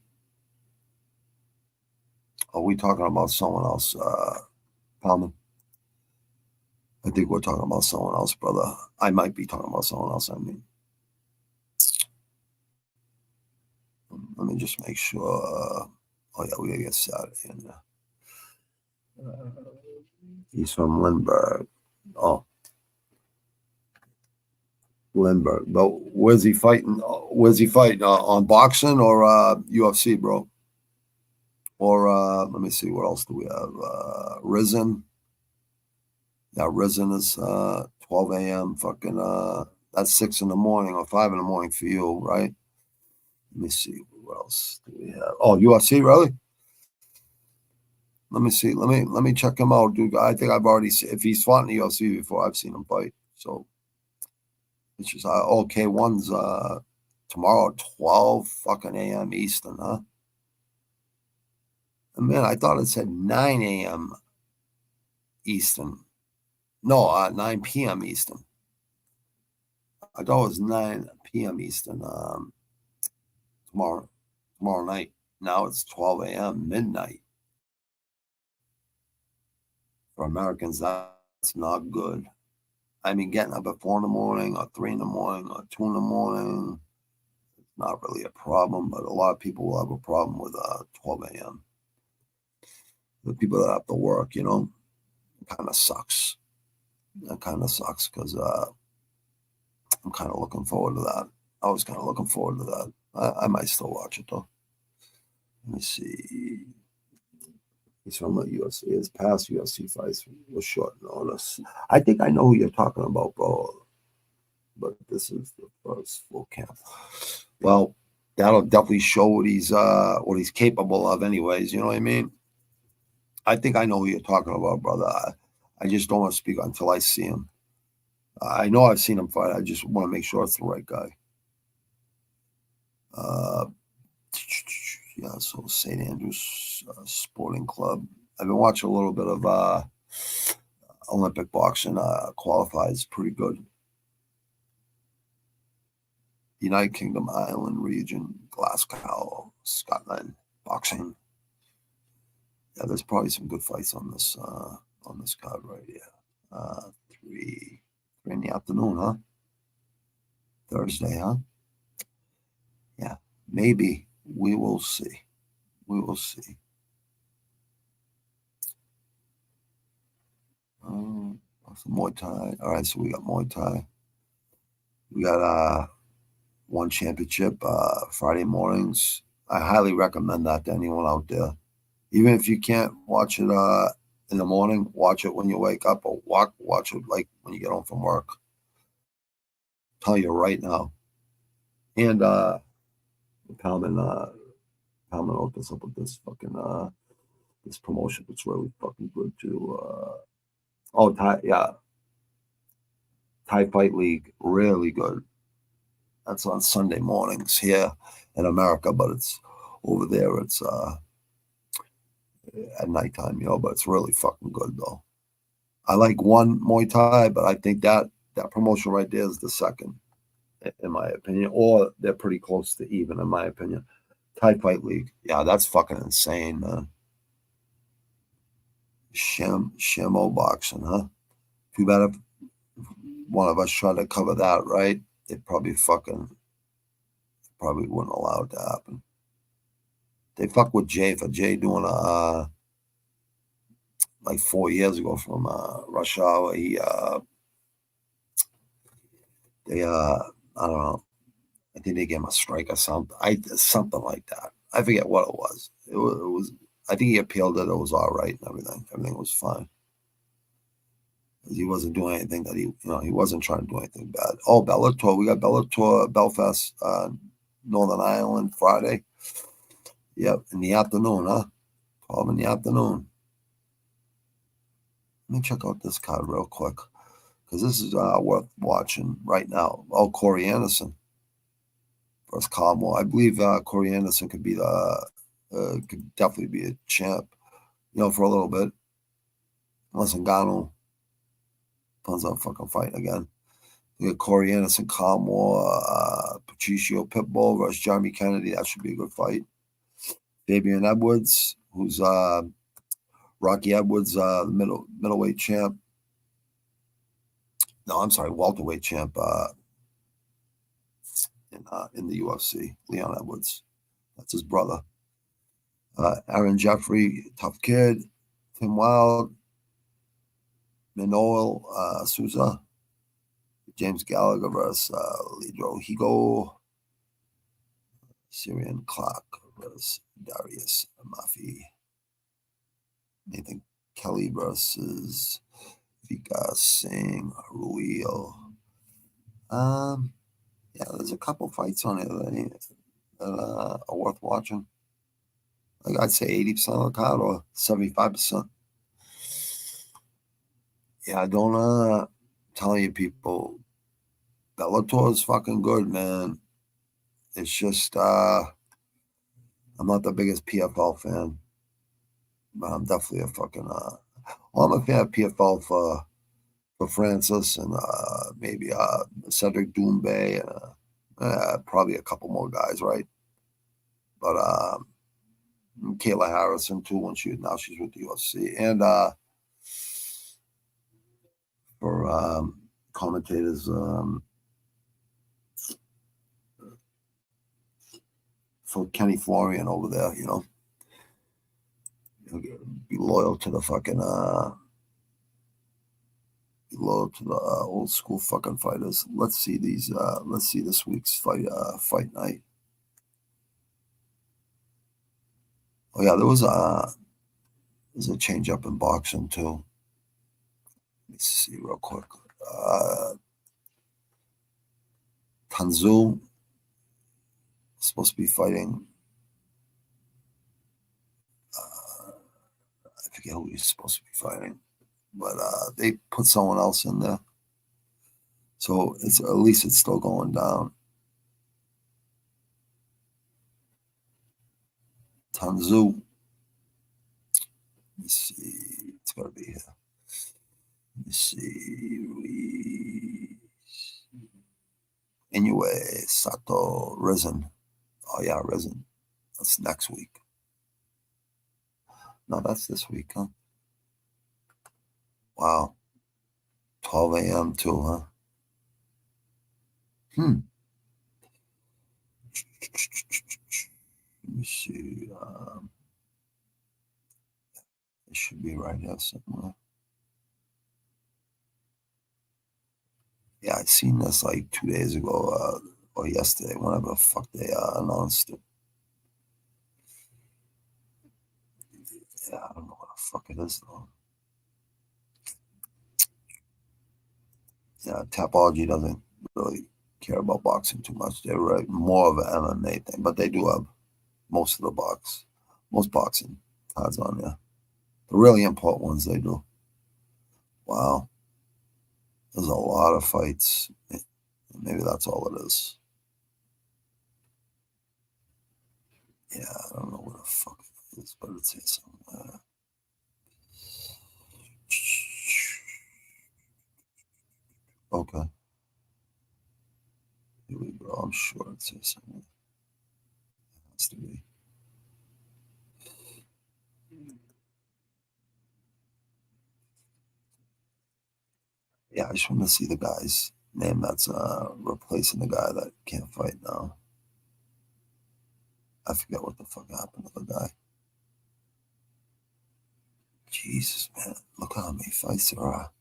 Are we talking about someone else, Palman? I think we're talking about someone else, brother. I might be talking about someone else. I mean, let me just make sure. Oh yeah, we gotta get Saturday in there. He's from Lindbergh. Oh, Lindbergh. But where's he fighting? Where's he fighting? On boxing or UFC, bro? Or let me see. What else do we have? Risen. Yeah, Risen is 12 a.m. Fucking that's 6 in the morning or 5 in the morning for you, right? Let me see. What else do we have? Oh, UFC, really? Let me see. Let me check him out, dude. I think I've already seen, if he's fought in the UFC before, I've seen him fight. So it's just okay. One's tomorrow, 12 fucking a.m. Eastern, huh? And man, I thought it said 9 a.m. Eastern. No, 9 p.m. Eastern. I thought it was 9 p.m. Eastern tomorrow night. Now it's 12 a.m. midnight. For Americans, that's not good. I mean, getting up at 4 in the morning or 3 in the morning or 2 in the morning, it's not really a problem, but a lot of people will have a problem with 12 a.m. The people that have to work, it kind of sucks. That kind of sucks because I'm kind of looking forward to that. I was kind of looking forward to that. I might still watch it, though. Let me see. He's from the UFC. His past UFC fights were short notice. I think I know who you're talking about, bro. But this is the first full camp. Well, that'll definitely show what he's capable of, anyways. You know what I mean? I think I know who you're talking about, brother. I just don't want to speak until I see him. I know I've seen him fight. I just want to make sure it's the right guy. Yeah, so St. Andrews Sporting Club. I've been watching a little bit of Olympic boxing. Qualifies pretty good. United Kingdom, Ireland region, Glasgow, Scotland, boxing. Yeah, there's probably some good fights on this card right here. 3 in the afternoon, huh? Thursday, huh? Yeah, maybe. We will see. We will see. Muay Thai. All right, so we got Muay Thai. We got one championship Friday mornings. I highly recommend that to anyone out there. Even if you can't watch it in the morning, watch it when you wake up, or watch it like when you get home from work. I'll tell you right now. And Palman opens up with this fucking this promotion. It's really fucking good too. Thai Fight League, really good. That's on Sunday mornings here in America, but it's over there. It's at nighttime, but it's really fucking good though. I like one Muay Thai, but I think that promotion right there is the second, in my opinion, or they're pretty close to even, in my opinion. Thai Fight League, yeah, that's fucking insane, man. Shamo boxing, huh? Too bad if one of us tried to cover that, right? It probably wouldn't allow it to happen. They fuck with Jay for Jay doing like 4 years ago from Rush Hour. I don't know. I think they gave him a strike or something. Something like that. I forget what it was. It was. I think he appealed it. It was all right and everything. Everything was fine. He wasn't doing anything that he wasn't trying to do anything bad. Oh, Bellator. We got Bellator Belfast, Northern Ireland, Friday. Yep, in the afternoon, huh? 12 in the afternoon. Let me check out this card real quick, because this is worth watching right now. Oh, Corey Anderson versus Calmo. I believe Corey Anderson could definitely be a champ, for a little bit. Unless Ngannou plans on fucking fighting again. You got Corey Anderson, Calmo, Patricio Pitbull versus Jeremy Kennedy. That should be a good fight. Fabian Edwards, who's Rocky Edwards, middleweight champ. No, I'm sorry, welterweight champ in the UFC. Leon Edwards, that's his brother. Aaron Jeffrey, tough kid. Tim Wild, Minoel Souza, James Gallagher versus Lidro Higo, Syrian Clark versus Darius Mafi, Nathan Kelly versus Vikas Singh Ruil. Yeah, there's a couple fights on it that are worth watching. Like I'd say 80% of the card or 75%. Yeah, I don't tell you people, Bellator is fucking good, man. It's just I'm not the biggest PFL fan, but I'm definitely a fucking I'm a fan of PFL for Francis and maybe Cedric Doumbé and probably a couple more guys, right? But Kayla Harrison too, now she's with the UFC, and for commentators, for Kenny Florian over there, be loyal to the fucking old school fucking fighters. Let's see this week's fight night. Oh yeah, there's a change up in boxing too. Let me see real quick. Tanzul supposed to be fighting. I forget who he's supposed to be fighting, but they put someone else in there. So it's at least it's still going down. Tanzu. Let me see. It's got to be here. Let me see. Anyway, Sato Risen. Oh yeah, Risen. That's next week. No, that's this week, huh? Wow. 12 a.m. too, huh? Let me see. It should be right here somewhere. Yeah, I seen this like 2 days ago or yesterday, whenever the fuck they announced it. Yeah, I don't know what the fuck it is though. Yeah, Tapology doesn't really care about boxing too much. They're more of an MMA thing, but they do have most boxing cards on there. The really important ones they do. Wow. There's a lot of fights. Maybe that's all it is. Yeah, I don't know what the fuck it is, but it's here somewhere. Okay. Here we go. I'm sure it's here somewhere. It has to be. Yeah, I just want to see the guy's name that's replacing the guy that can't fight now. I forget what the fuck happened to the guy. Jesus, man. Look how many fights there are.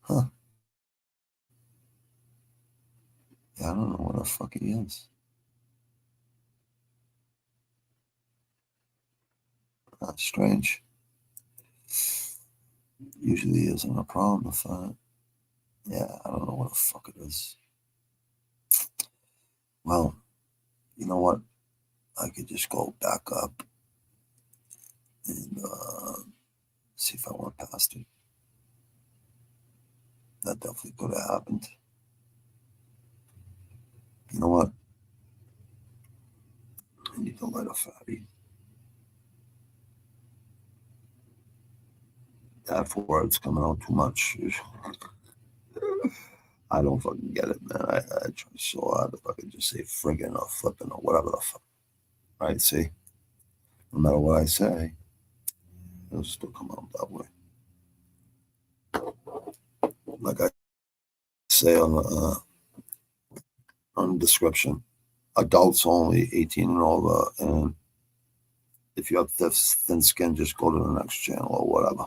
Huh. Yeah, I don't know what the fuck he is. That's strange. Usually isn't a problem with that. Yeah, I don't know what the fuck it is. Well, you know what? I could just go back up and see if I went past it. That definitely could have happened. You know what? I need to light a fatty. That word's coming out too much. I don't fucking get it, man. I try so hard if I could just say friggin' or flipping or whatever the fuck. Right? See? No matter what I say, it'll still come out that way. Like I say on the description, adults only, 18 and over, and if you have thin skin, just go to the next channel or whatever.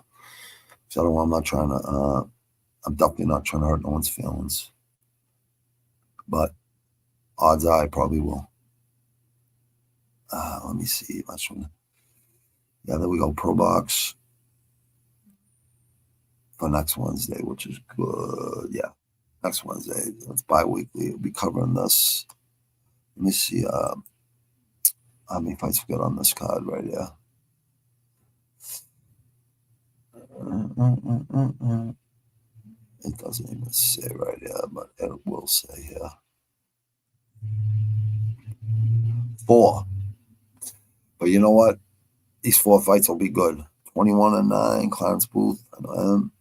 So I'm not trying to. I'm definitely not trying to hurt no one's feelings, but odds are I probably will. Let me see. Yeah, there we go. Pro Box for next Wednesday, which is good. Yeah, next Wednesday. It's bi-weekly. We'll be covering this. Let me see how many fights we got on this card right here. It doesn't even say right here, but it will say here. 4. But you know what? These 4 fights will be good. 21-9, Clarence Booth, I know him.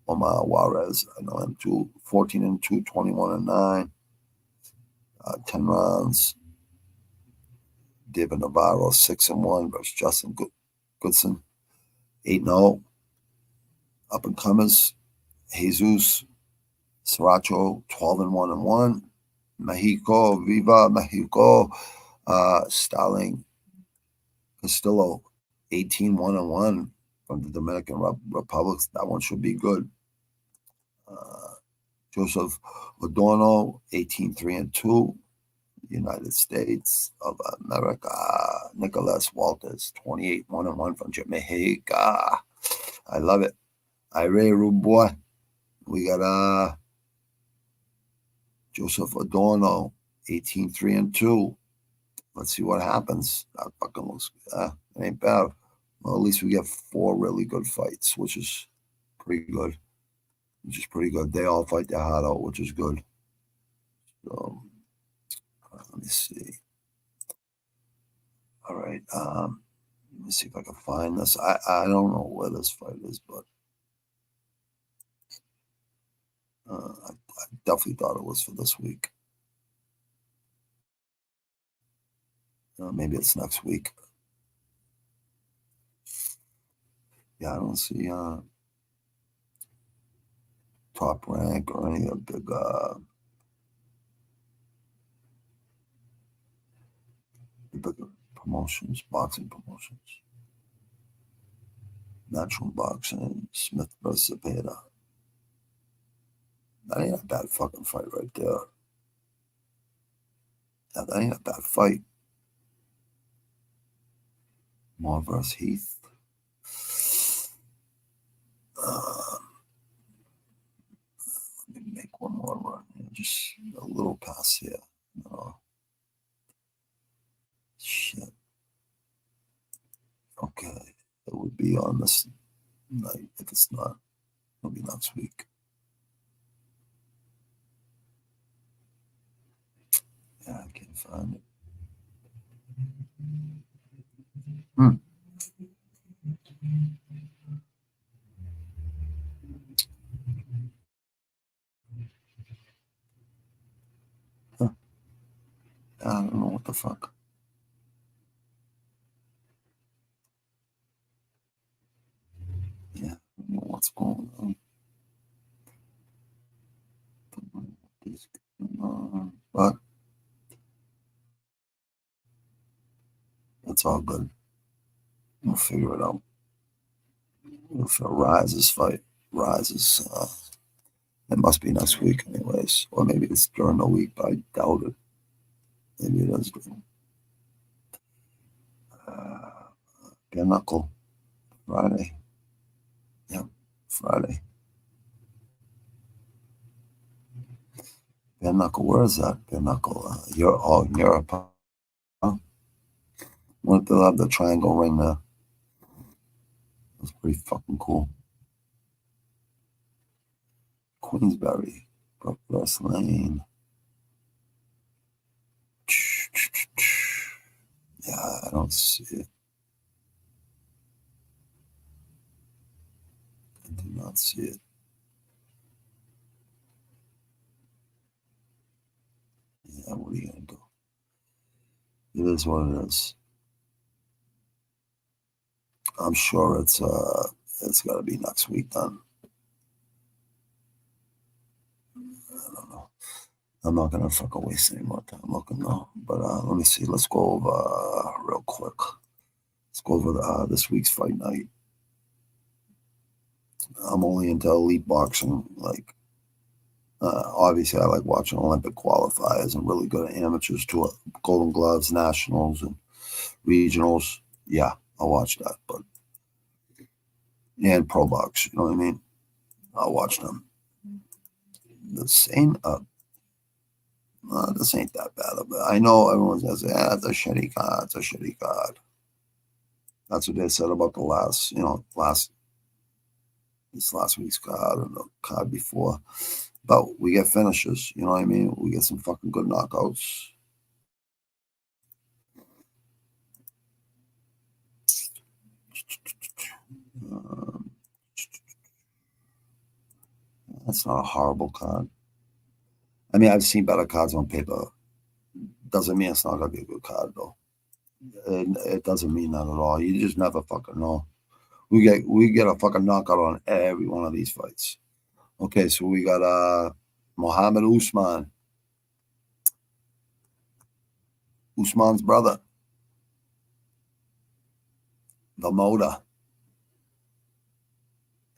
Omar Juarez, I know him too. 14-2, 21-9. 10 rounds. David Navarro, 6-1 versus Justin Goodson. 8-0. Up and comers. Jesus Sriracha, 12-1-1. Mexico, Viva Mexico. Starling Castillo, 18-1-1 from the Dominican Republic. That one should be good. Joseph Adorno, 18-3-2. United States of America. Nicholas Walters, 28-1-1 from Jamaica. I love it. Ire Ruboy. We got Joseph Adorno, 18-3-2. Let's see what happens. That fucking looks, it ain't bad. Well, at least we get 4 really good fights, which is pretty good. They all fight their heart out, which is good. So, let me see. All right. Let me see if I can find this. I don't know where this fight is, but I definitely thought it was for this week. Maybe it's next week. Yeah, I don't see Top Rank or any of the big promotions, boxing promotions. Natural Boxing, Smith versus Zepeda. That ain't a bad fucking fight right there. Yeah, that ain't a bad fight. Moore versus Heath. Let me make one more run here. Just a little pass here. No. Shit. Okay. It would be on this night. If it's not, it'll be next week. Yeah, I can't find it. Huh. I don't know what the fuck. Yeah, I don't know what's going on. But it's all good. We'll figure it out. If it rises fight rises, it must be next week anyways. Or maybe it's during the week, but I doubt it. Maybe it is. Bare Knuckle, Friday. Yep, Friday. Bare Knuckle, where is that? Bare Knuckle, you're in Europe. Huh? What, they'll have the triangle ring there. That's pretty fucking cool. Queensberry, Brook Lane. Yeah, I don't see it. I do not see it. Yeah, what are you gonna do? It is what it is. I'm sure it's got to be next week then. I don't know. I'm not gonna fucking waste any more time looking though. But let me see. Let's go over real quick. Let's go over this week's fight night. I'm only into elite boxing. Like, obviously, I like watching Olympic qualifiers and really good amateurs to Golden Gloves, nationals, and regionals. Yeah, I'll watch that. But and pro box, you know what I mean? I'll watch them. This ain't this ain't that bad. But I know everyone's gonna say, it's a shitty card. It's a shitty card. That's what they said about the last week's card and the card before. But we get finishes, you know what I mean? We get some fucking good knockouts. That's not a horrible card. I mean, I've seen better cards on paper. Doesn't mean it's not gonna be a good card though. It doesn't mean that at all. You just never fucking know. We get a fucking knockout on every one of these fights. Okay, so we got Mohammed Usman's brother, the Moda.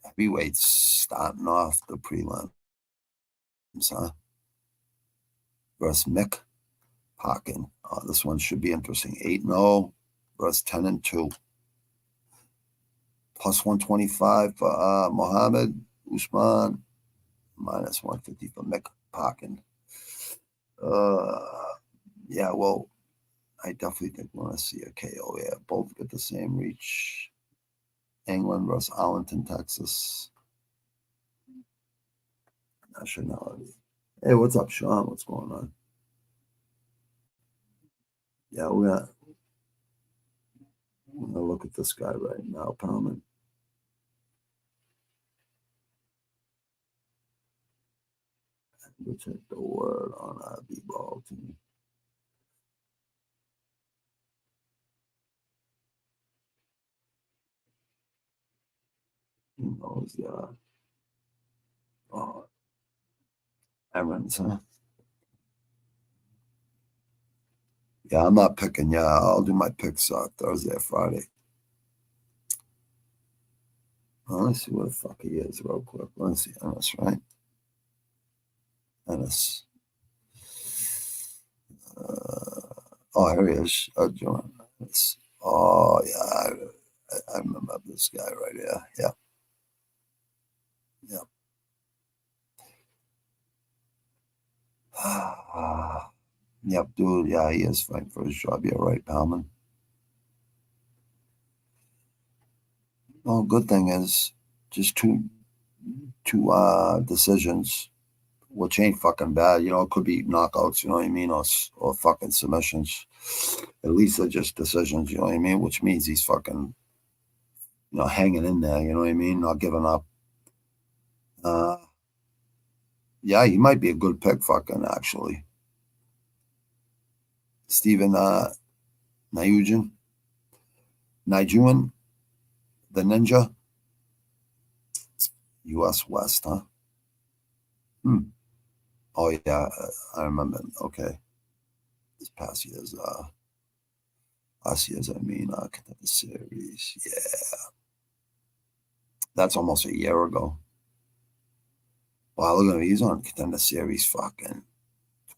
Heavyweights starting off the prelims, huh? Versus Mick Parkin. This one should be interesting. 8-0 versus 10-2. Plus 125 for Mohammed Usman. Minus 150 for Mick Parkin. Yeah, well, I definitely think we want to see a KO. Yeah, both get the same reach. England versus Arlington, Texas. Nationality. Hey, what's up, Sean? What's going on? Yeah, we're gonna look at this guy right now, Palman. We'll check the word on our B-ball team. Who knows? Oh, Evans, huh? Yeah, I'm not picking. Yeah, I'll do my picks Thursday or Friday. Well, let's see what the fuck he is real quick. Let's see. Ennis, right? Ennis. Oh, here he is. John. Oh, yeah. I remember this guy right here. Yeah. Yeah. Yep, dude. Yeah, he is fighting for his job. You're right, Palman. Well, good thing is just two decisions, which ain't fucking bad. You know, it could be knockouts. You know what I mean, or fucking submissions. At least they're just decisions. You know what I mean, which means he's fucking hanging in there. You know what I mean, not giving up. Uh, yeah, he might be a good pick. Fucking actually, Stephen Nijuan, the Ninja, U.S. West, huh? Hmm. Oh yeah, I remember. Okay, this past year's last year's Contender Series. Yeah, that's almost a year ago. Wow, look at him. He's on Contender Series fucking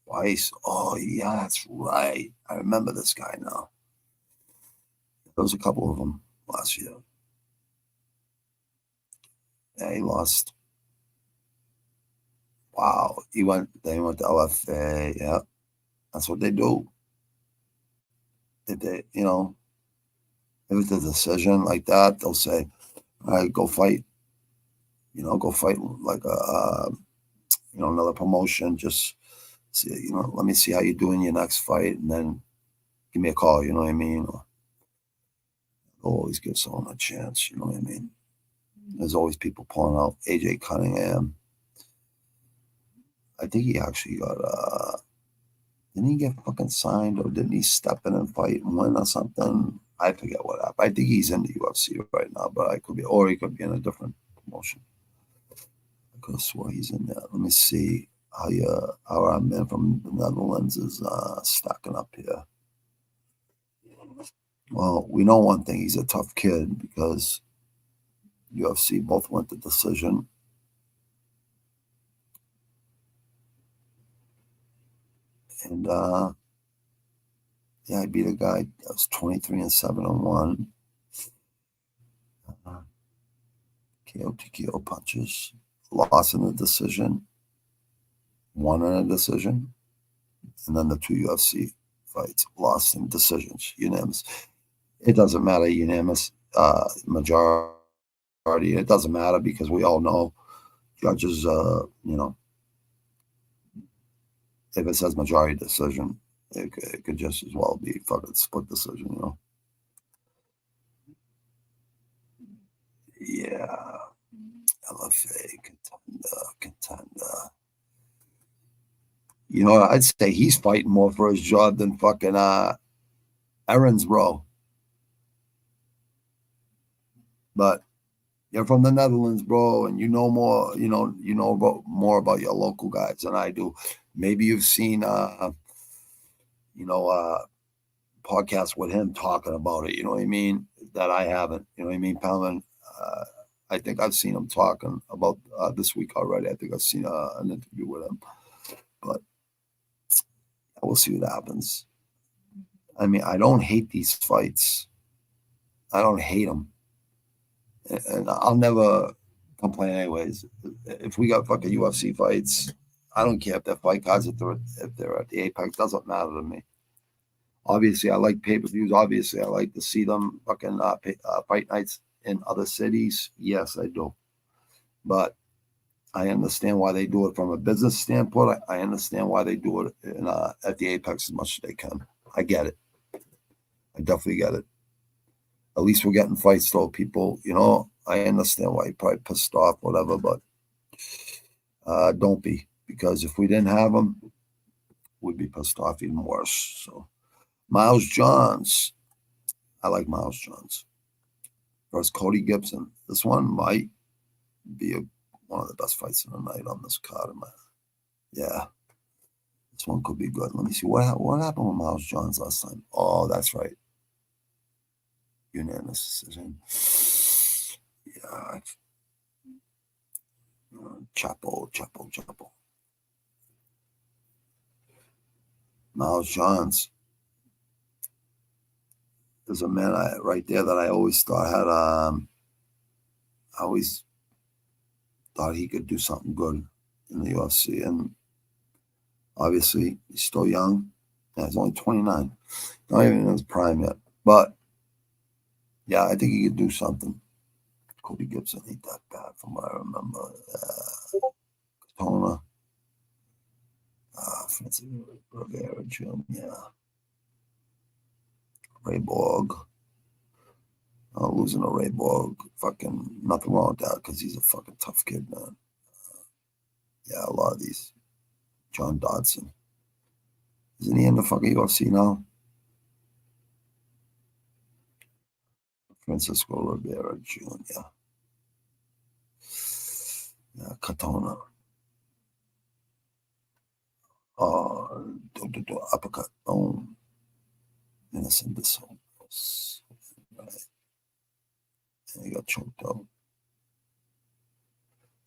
twice. Oh yeah, that's right. I remember this guy now. There was a couple of them last year. Yeah, he lost. Wow, They went to LFA. Yeah, that's what they do. If they, if it's a decision like that, they'll say, "All right, go fight." Go fight like another promotion. Just see, let me see how you do in your next fight, and then give me a call. You know what I mean? Or always give someone a chance. You know what I mean? There's always people pulling out AJ Cunningham. I think he actually got didn't he get fucking signed, or didn't he step in and fight and win or something? I forget what happened. I think he's in the UFC right now, but I could be, or he could be in a different promotion. I could have swore he's in there. Let me see how our man from the Netherlands is stacking up here. Well, we know one thing: he's a tough kid because UFC both went to decision. And yeah, I beat a guy that was 23-7-1. KO TKO punches. Lost in a decision. Won in a decision. And then the two UFC fights. Lost in decisions. Unanimous. It doesn't matter. Unanimous. Majority. It doesn't matter because we all know judges, if it says majority decision, it could just as well be fucking split decision. Yeah. LFA contender. I'd say he's fighting more for his job than fucking Aaron's bro. But you're from the Netherlands, bro, and you know more. More about your local guys than I do. Maybe you've seen podcasts with him talking about it. You know what I mean? That I haven't. You know what I mean, Palman? I think I've seen him talking about this week already. I think I've seen an interview with him, but we'll see what happens. I mean, I don't hate these fights. I don't hate them, and I'll never complain anyways. If we got fucking UFC fights, I don't care if they're fight cards, if they're at the Apex, doesn't matter to me. Obviously, I like pay-per-views. Obviously, I like to see them fucking fight nights in other cities. Yes, I do. But I understand why they do it from a business standpoint. I understand why they do it at the Apex as much as they can. I get it. I definitely get it. At least we're getting fights, though, people. I understand why you're probably pissed off, whatever, but don't be. Because if we didn't have them, we'd be pissed off even worse. So, Miles Johns. I like Miles Johns. Versus Cody Gibson. This one might be one of the best fights of the night on this card. Yeah. This one could be good. Let me see. What happened with Miles Johns last time? Oh, that's right. Unanimous decision. Yeah. Chapo. Miles Johns is a man right there that I always thought had I always thought he could do something good in the UFC, and obviously he's still young. Yeah, he's only 29, not even in his prime yet. But yeah, I think he could do something. Cody Gibson ain't that bad from what I remember. Katona, Francis Rivera, Jim, yeah. Ray Borg. Losing to Ray Borg, fucking nothing wrong with that because he's a fucking tough kid, man. Yeah, a lot of these. John Dodson. Isn't he in the fucking UFC now? Francisco Rivera Jr. Yeah, Katona. Uppercut. Innocent Disciples. Right. And he got choked out.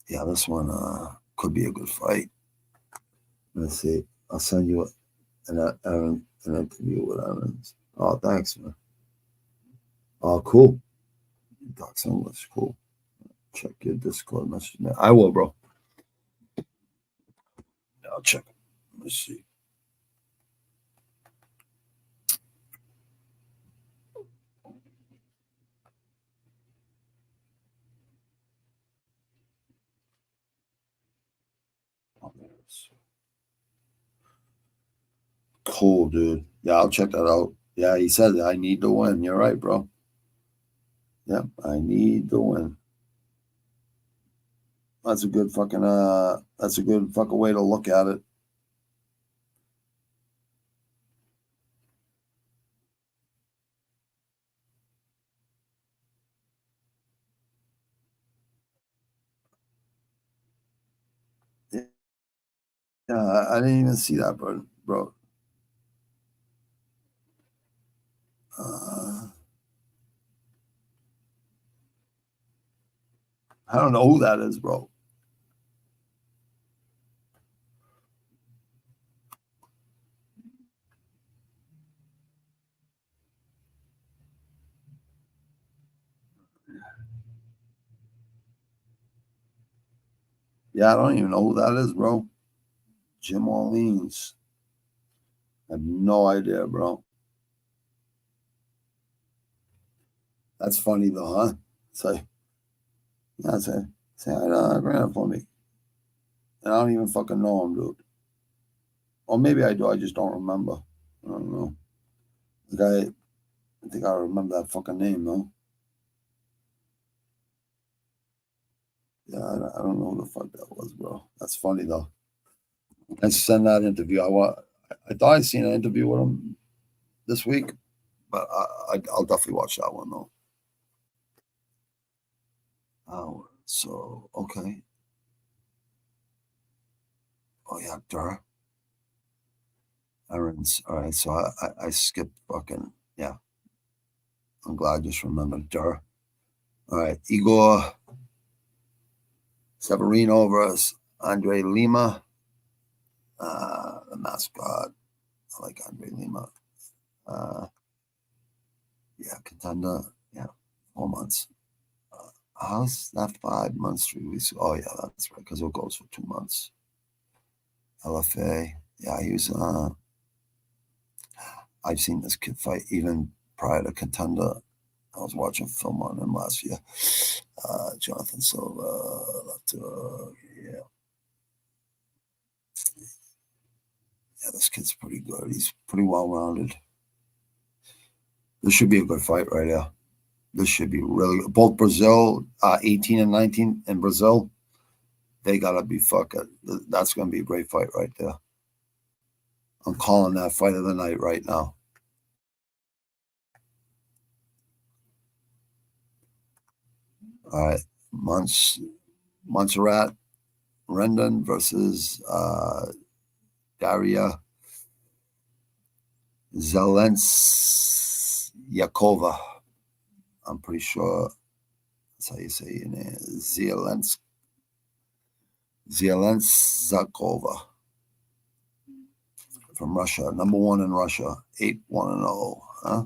Yeah, this one could be a good fight. Let's see. I'll send you an interview with Evans. Oh, thanks, man. Oh, cool. Talks English. Cool. Check your Discord message. I will, bro. Yeah, I'll check it. Let's see. Cool, dude. Yeah, I'll check that out. Yeah, he said I need to win. You're right, bro. Yep, I need to win. That's a good fucking way to look at it. Yeah, I didn't even see that, bro. I don't know who that is, bro. Yeah, I don't even know who that is, bro. Jim Orleans. I have no idea, bro. That's funny though, huh? Say hi to Grant for me. And I don't even fucking know him, dude. Or maybe I do. I just don't remember. I don't know. The guy. I think I remember that fucking name, though. Yeah, I don't know who the fuck that was, bro. That's funny though. Let's send that interview. I thought I'd seen an interview with him this week, but I'll definitely watch that one though. So okay. Oh yeah, Durr. Aaron's all right. So I skipped fucking yeah. I'm glad I just remembered Durr. All right, Igor Severino versus Andre Lima. The mascot. I like Andre Lima. Yeah, contender. Yeah, 4 months. How's that 5 months, 3 weeks? Oh, yeah, that's right, because it goes for 2 months. LFA. Yeah, he was. I've seen this kid fight even prior to Contender. I was watching film on him last year. Jonathan Silva. Yeah, yeah, this kid's pretty good. He's pretty well rounded. This should be a good fight right here. This should be really good. Both Brazil, 18 and 19 in Brazil, they gotta be fucking. That's gonna be a great fight right there. I'm calling that fight of the night right now. All right, Montserrat Rendon versus Daria Zelensyakova. I'm pretty sure that's how you say your name. Zelensyakova from Russia, number 1 in Russia, 8-1-0, huh?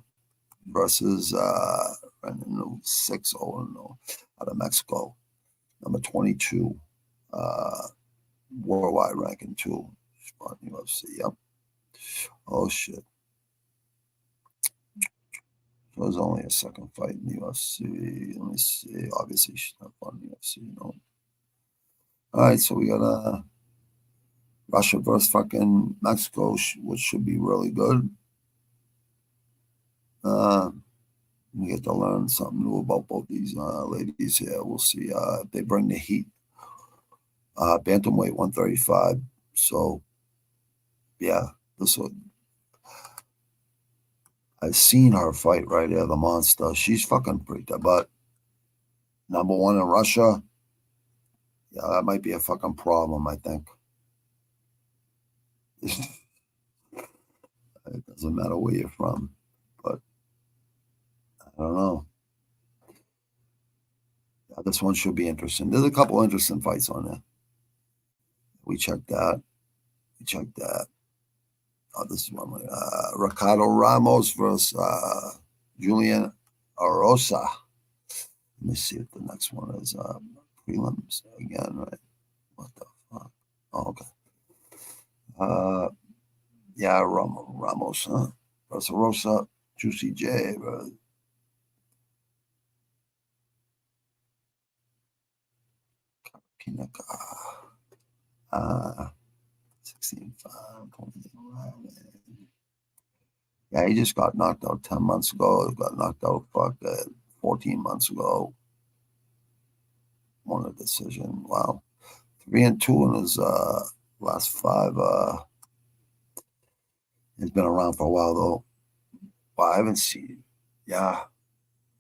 Versus 6-0 out of Mexico, number 22, worldwide ranking 2, spot in UFC. Yep. Oh shit. So there's only a second fight in the UFC. Let me see. Obviously, she's not fun in the UFC, you know. All right, so we got Russia versus fucking Mexico, which should be really good. We get to learn something new about both these ladies here. We'll see if they bring the heat. Bantamweight 135. So, yeah, this one. I've seen her fight right there, the monster. She's fucking pretty good, but number 1 in Russia, yeah, that might be a fucking problem, I think. It doesn't matter where you're from, but I don't know. Yeah, this one should be interesting. There's a couple interesting fights on there. We checked that. Oh, this is one. Ricardo Ramos versus Julian Arosa. Let me see if the next one is prelims again, right? What the fuck? Oh, okay. Yeah, Ramos, huh? Versus Rosa, Juicy J. Pinaka. 16-5, 28. Yeah, he just got knocked out 10 months ago. He got knocked out 14 months ago. Won a decision. Wow. 3-2 in his last 5. He's been around for a while, though. Well, I haven't seen. Yeah,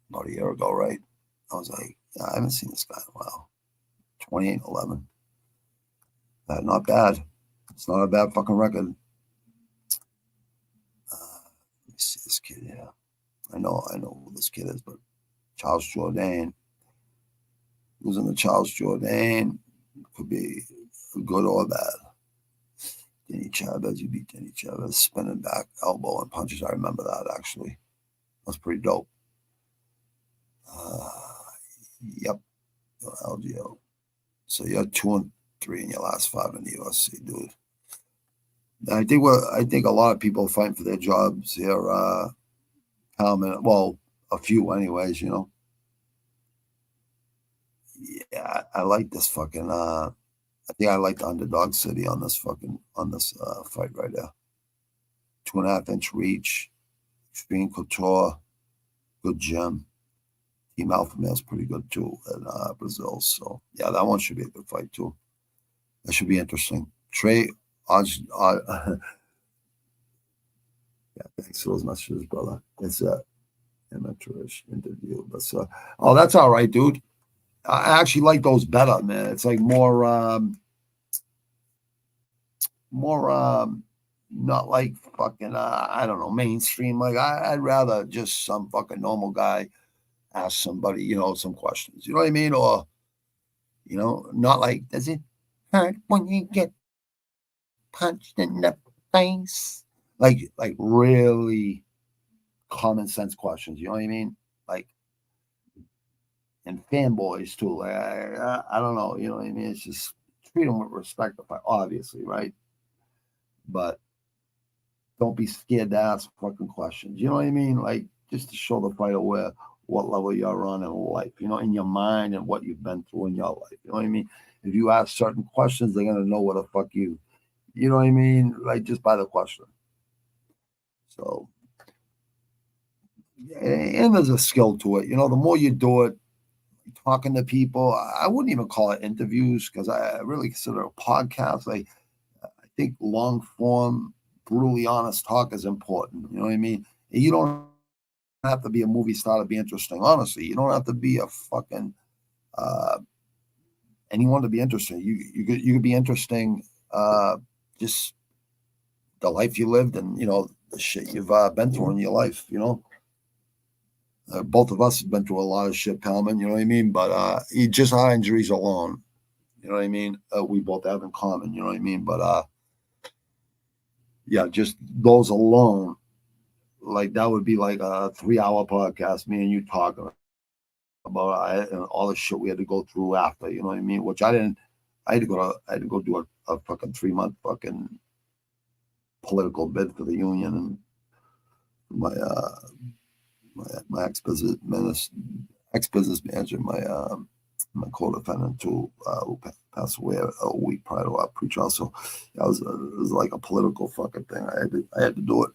about a year ago, right? I was like, yeah, I haven't seen this guy in a while. 28-11. Not bad. It's not a bad fucking record. Let me see this kid here. I know who this kid is, but Charles Jourdain. Losing to Charles Jourdain could be good or bad. Danny Chavez, you beat Danny Chavez, spinning back, elbow and punches. I remember that actually. That's pretty dope. Yep, LGO. So you're 2-3 in your last 5 in the UFC, dude. I think a lot of people are fighting for their jobs here. Well, a few anyways, you know. Yeah, I like this fucking. I think I like the underdog city on this fight right there. 2.5-inch reach, extreme couture, good gym. Team Alpha Male's pretty good too in Brazil. So yeah, that one should be a good fight too. That should be interesting. Trey, yeah, thanks for those messages, brother. It's amateurish interview, but oh, that's all right, dude. I actually like those better, man. It's like more not like fucking I don't know, mainstream. Like I'd rather just some fucking normal guy ask somebody, you know, some questions. You know what I mean? Or, you know, not like, does it hurt when you get punched in the face? Like really common sense questions. You know what I mean? Like, and fanboys too. Like, I don't know. You know what I mean? It's just treat them with respect, obviously, right? but don't be scared to ask fucking questions. You know what I mean? Like, just to show the fighter what level you're on in life, in your mind and what you've been through in your life. You know what I mean? If you ask certain questions, they're gonna know what the fuck you know what I mean? Like, just by the question. So, and there's a skill to it. The more you do it, talking to people, I wouldn't even call it interviews because I really consider a podcast. I think long form, brutally honest talk is important. You know what I mean? You don't have to be a movie star to be interesting. Honestly, you don't have to be a fucking anyone to be interesting. You could be interesting. Just the life you lived and the shit you've been through in your life. Both of us have been through a lot of shit, Palman. You know what I mean? But just our injuries alone. You know what I mean? We both have in common. You know what I mean? But yeah, just those alone, like that would be like a 3-hour podcast, me and you talking about and all the shit we had to go through after. You know what I mean? Which I didn't. I had to go do a fucking 3-month fucking political bid for the union, and my ex-business manager, my co-defendant too, who passed away a week prior to our pre-trial. So it was like a political fucking thing. I had to do it.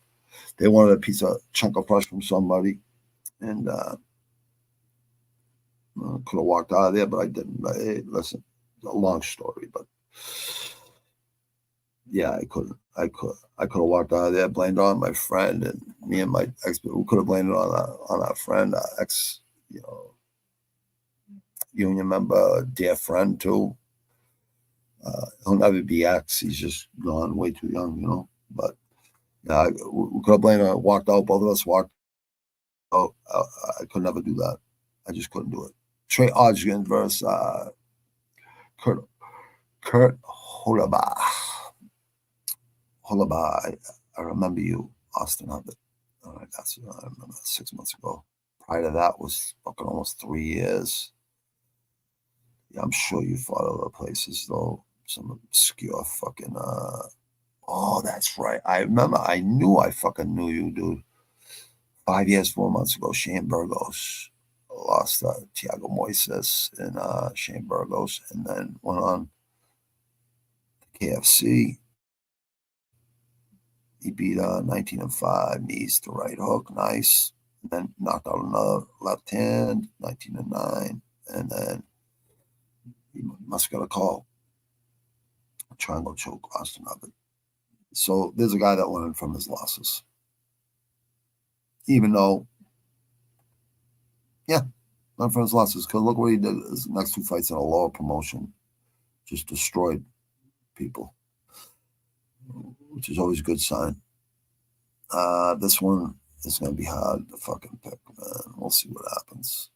They wanted a chunk of flesh from somebody, and could have walked out of there, but I didn't. Hey, listen, it's a long story, but yeah, I couldn't. I could have walked out of there, blamed on my friend, and me and my ex. We could have blamed it on our friend, our ex, union member, dear friend too. He'll never be ex. He's just gone way too young, But yeah, we could have blamed on it. Walked out. Both of us walked out. I could never do that. I just couldn't do it. Trey Odgkin versus Kurt Holaba. I remember you, Austin Hubbard. I remember 6 months ago. Prior to that was fucking almost 3 years. Yeah, I'm sure you fought other places though. Some obscure fucking oh, that's right. I remember. I fucking knew you, dude. 5 years, 4 months ago, Shane Burgos lost Thiago Moises and Shane Burgos, and then went on to KFC. He beat 19-5, knees to right hook, nice. And then knocked out another left hand, 19-9, and then he must have got a call. Triangle choke, Austin Hubbard. So there's a guy that learned from his losses. Even though, yeah, learned from his losses. Because look what he did. His next 2 fights in a lower promotion. Just destroyed people, which is always a good sign. This one is going to be hard to fucking pick, man. We'll see what happens.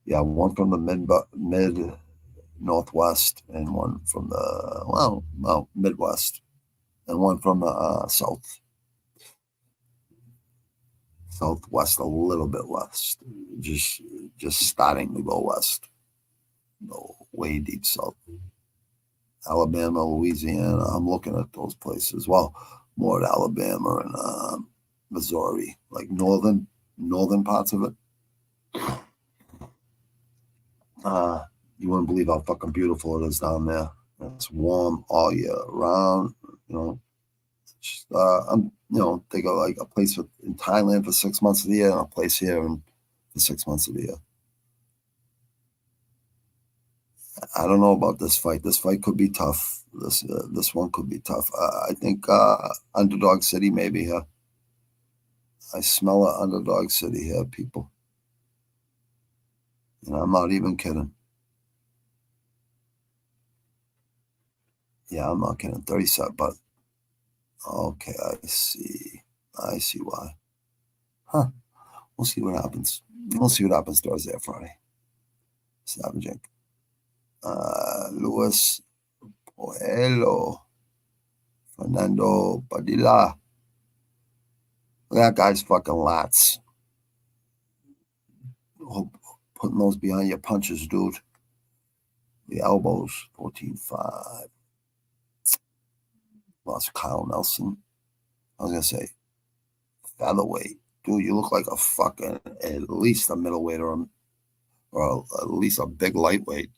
Yeah, one from the mid Northwest and one from the Midwest and one from the Southwest, a little bit west, just starting to go west, way deep south. Alabama, Louisiana. I'm looking at those places. Well, more at Alabama and Missouri, like northern parts of it. You wouldn't believe how fucking beautiful it is down there. It's warm all year round. Just, I'm they go like a place in Thailand for 6 months of the year and a place here for 6 months of the year. I don't know about this fight. This fight could be tough. This one could be tough. I think Underdog City maybe here. I smell an Underdog City here, people. And I'm not even kidding. Yeah, I'm not kidding. 37, but okay, I see why. Huh. We'll see what happens. We'll see what happens Thursday or Friday. Savaging. Luis Poelo. Fernando Padilla. Look at that guy's fucking lats. Putting those behind your punches, dude. The elbows, 14.5. Lost Kyle Nelson. I was going to say featherweight. Dude, you look like a fucking, at least a middleweight or at least a big lightweight.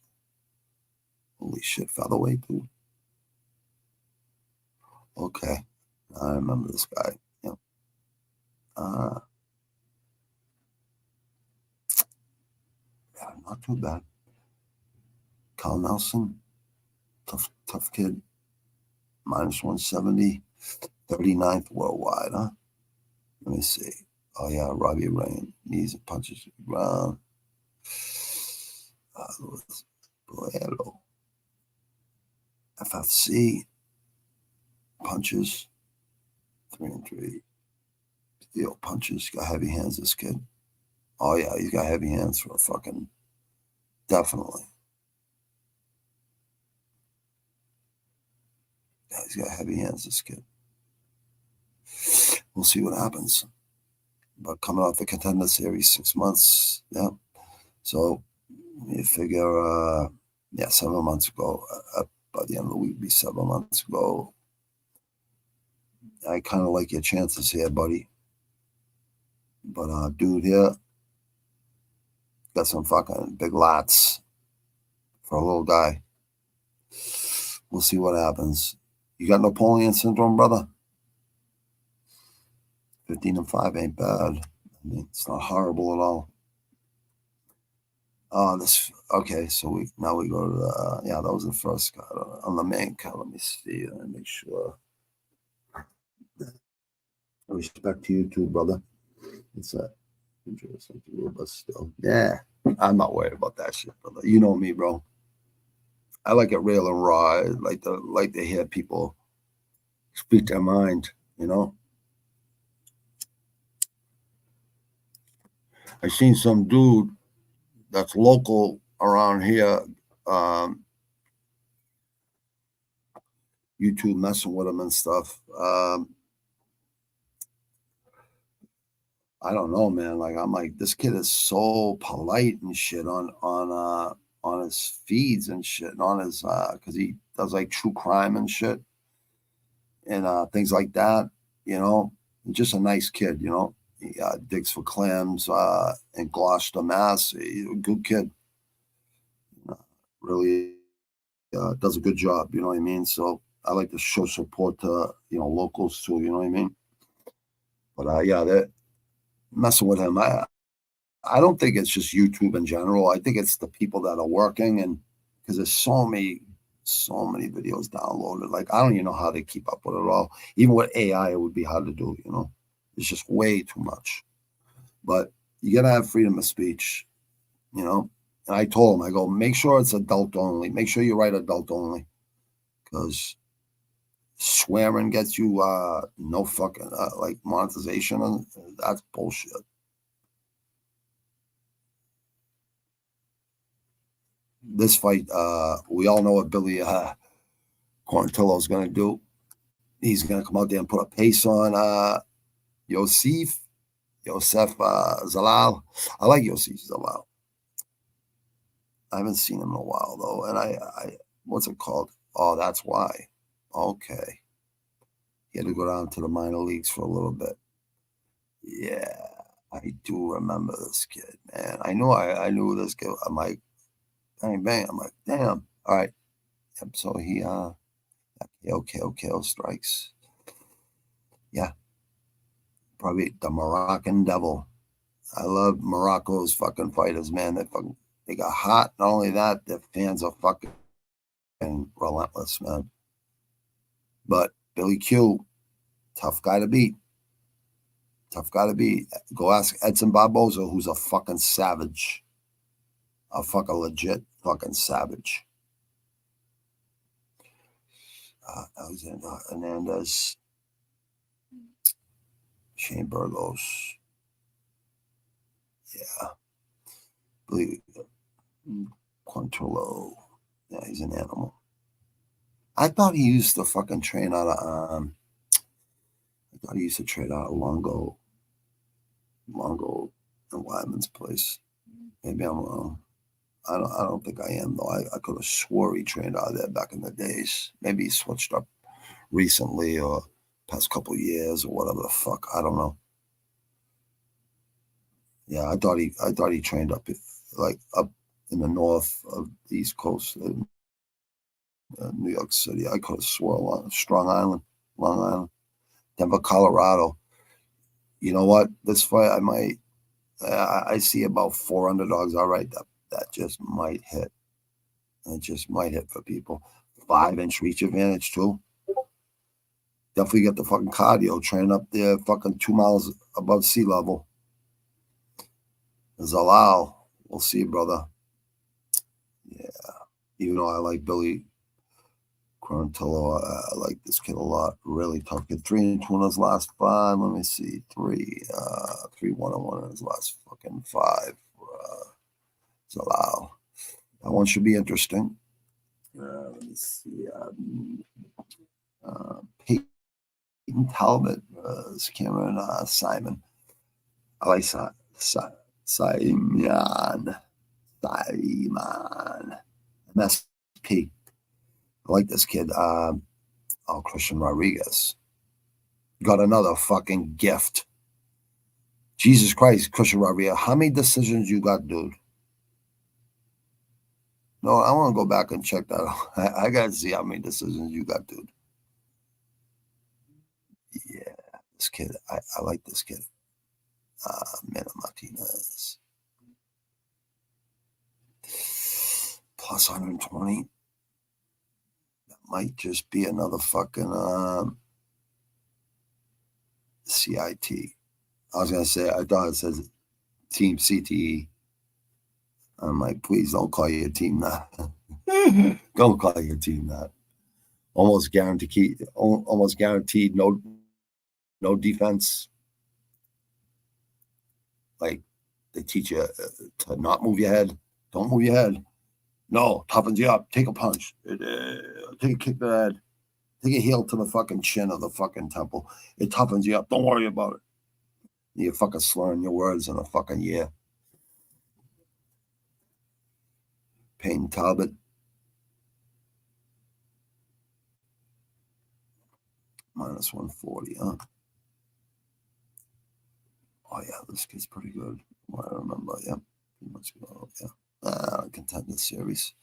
Holy shit, featherweight, dude. Okay. I remember this guy. Yeah. Yeah, not too bad. Kyle Nelson, tough kid. Minus 170, 39th worldwide, huh? Let me see. Oh, yeah, Robbie Rain. Knees and punches to the ground. Luis Boero. FFC. Punches. 3-3. Steel punches. Got heavy hands, this kid. Oh, yeah, he's got heavy hands for a fucking. Definitely. Yeah, he's got heavy hands, this kid. We'll see what happens. But coming off the Contender Series, 6 months. Yeah. So you figure, 7 months ago, by the end of the week, be 7 months ago. I kind of like your chances here, buddy. But, dude, here, got some fucking big lats for a little guy. We'll see what happens. You got Napoleon syndrome, brother? 15-5 ain't bad. I mean, it's not horrible at all. Okay, so we go to the, that was the first card. On the main card, let me see, let me make sure. Respect to you too, brother. What's that? Interesting, but still. Yeah, I'm not worried about that shit, brother. You know me, bro. I like it real and raw. I like to hear people speak their mind, you know. I seen some dude that's local around here, YouTube messing with him and stuff. I don't know, man. Like, I'm like, this kid is so polite and shit on his feeds and shit, and on his because he does like true crime and shit and things like that. You know, just a nice kid. You know, he digs for clams in Gloucester, Mass. He's a good kid. Really does a good job. You know what I mean? So I like to show support to locals too. You know what I mean? But they're messing with him. I don't think it's just YouTube in general. I think it's the people that are working, and because there's so many videos downloaded. Like, I don't even know how they keep up with it all. Even with AI, it would be hard to do, you know. It's just way too much. But you gotta have freedom of speech, you know. And I told him, I go, make sure it's adult only. Make sure you write adult only. Because swearing gets you no fucking like monetization, and that's bullshit. This fight, we all know what Billy Quarantillo is going to do. He's going to come out there and put a pace on Yosef Zalal. I like Yosef Zalal. I haven't seen him in a while, though. And I what's it called? Oh, that's why. Okay. He had to go down to the minor leagues for a little bit. Yeah, I do remember this kid, man. I knew this kid. I'm like, bang, bang. I'm like, damn. All right. Yep. So he KO strikes. Yeah. Probably the Moroccan devil. I love Morocco's fucking fighters, man. They got hot. Not only that, their fans are fucking relentless, man. But Billy Q, tough guy to beat. Tough guy to beat. Go ask Edson Barboza, who's a fucking savage. A fucking legit fucking savage. Alexander Hernandez. Shane Burgos. Yeah. Billy Quantillo. Yeah, he's an animal. I thought he used to fucking train out of Longo and Wyman's place. Maybe I'm wrong. I don't think I am though. I could have swore he trained out of there back in the days. Maybe he switched up recently or past couple of years or whatever the fuck. I don't know. Yeah, I thought he trained up up in the north of the East Coast in New York City. I could have swore Strong Island, Long Island, Denver, Colorado. You know what? This fight I might. I see about 4 underdogs. All right, that just might hit. It just might hit for people. 5-inch reach advantage too. Definitely get the fucking cardio. Train up there, fucking 2 miles above sea level. Zalal, we'll see, brother. Yeah, even though I like Billy Quarantillo, I like this kid a lot. Really tough kid. 3-2 in his last 5. Let me see. 3-1-1 in his last fucking 5. Zalal. That one should be interesting. Let me see. Peyton Talbot, Cameron Simon. I like Simon. MSP. I like this kid. Christian Rodriguez. Got another fucking gift. Jesus Christ, Christian Rodriguez. How many decisions you got, dude? No, I want to go back and check that out. I got to see how many decisions you got, dude. Yeah, this kid. I like this kid. Mena Martinez. Plus 120. That might just be another fucking CIT. I was going to say, I thought it says Team CTE. I'm like, please don't call your team that. Don't call your team that. Almost guaranteed no defense. Like they teach you to not move your head. Don't move your head. No, toughens you up. Take a punch. Take a kick to the head. Take a heel to the fucking chin of the fucking temple. It toughens you up. Don't worry about it. You're fucking slurring your words in a fucking year. Payne Talbot. Minus 140, huh? Oh, yeah, this kid's pretty good. I remember, yeah. Pretty much, yeah. Contender series.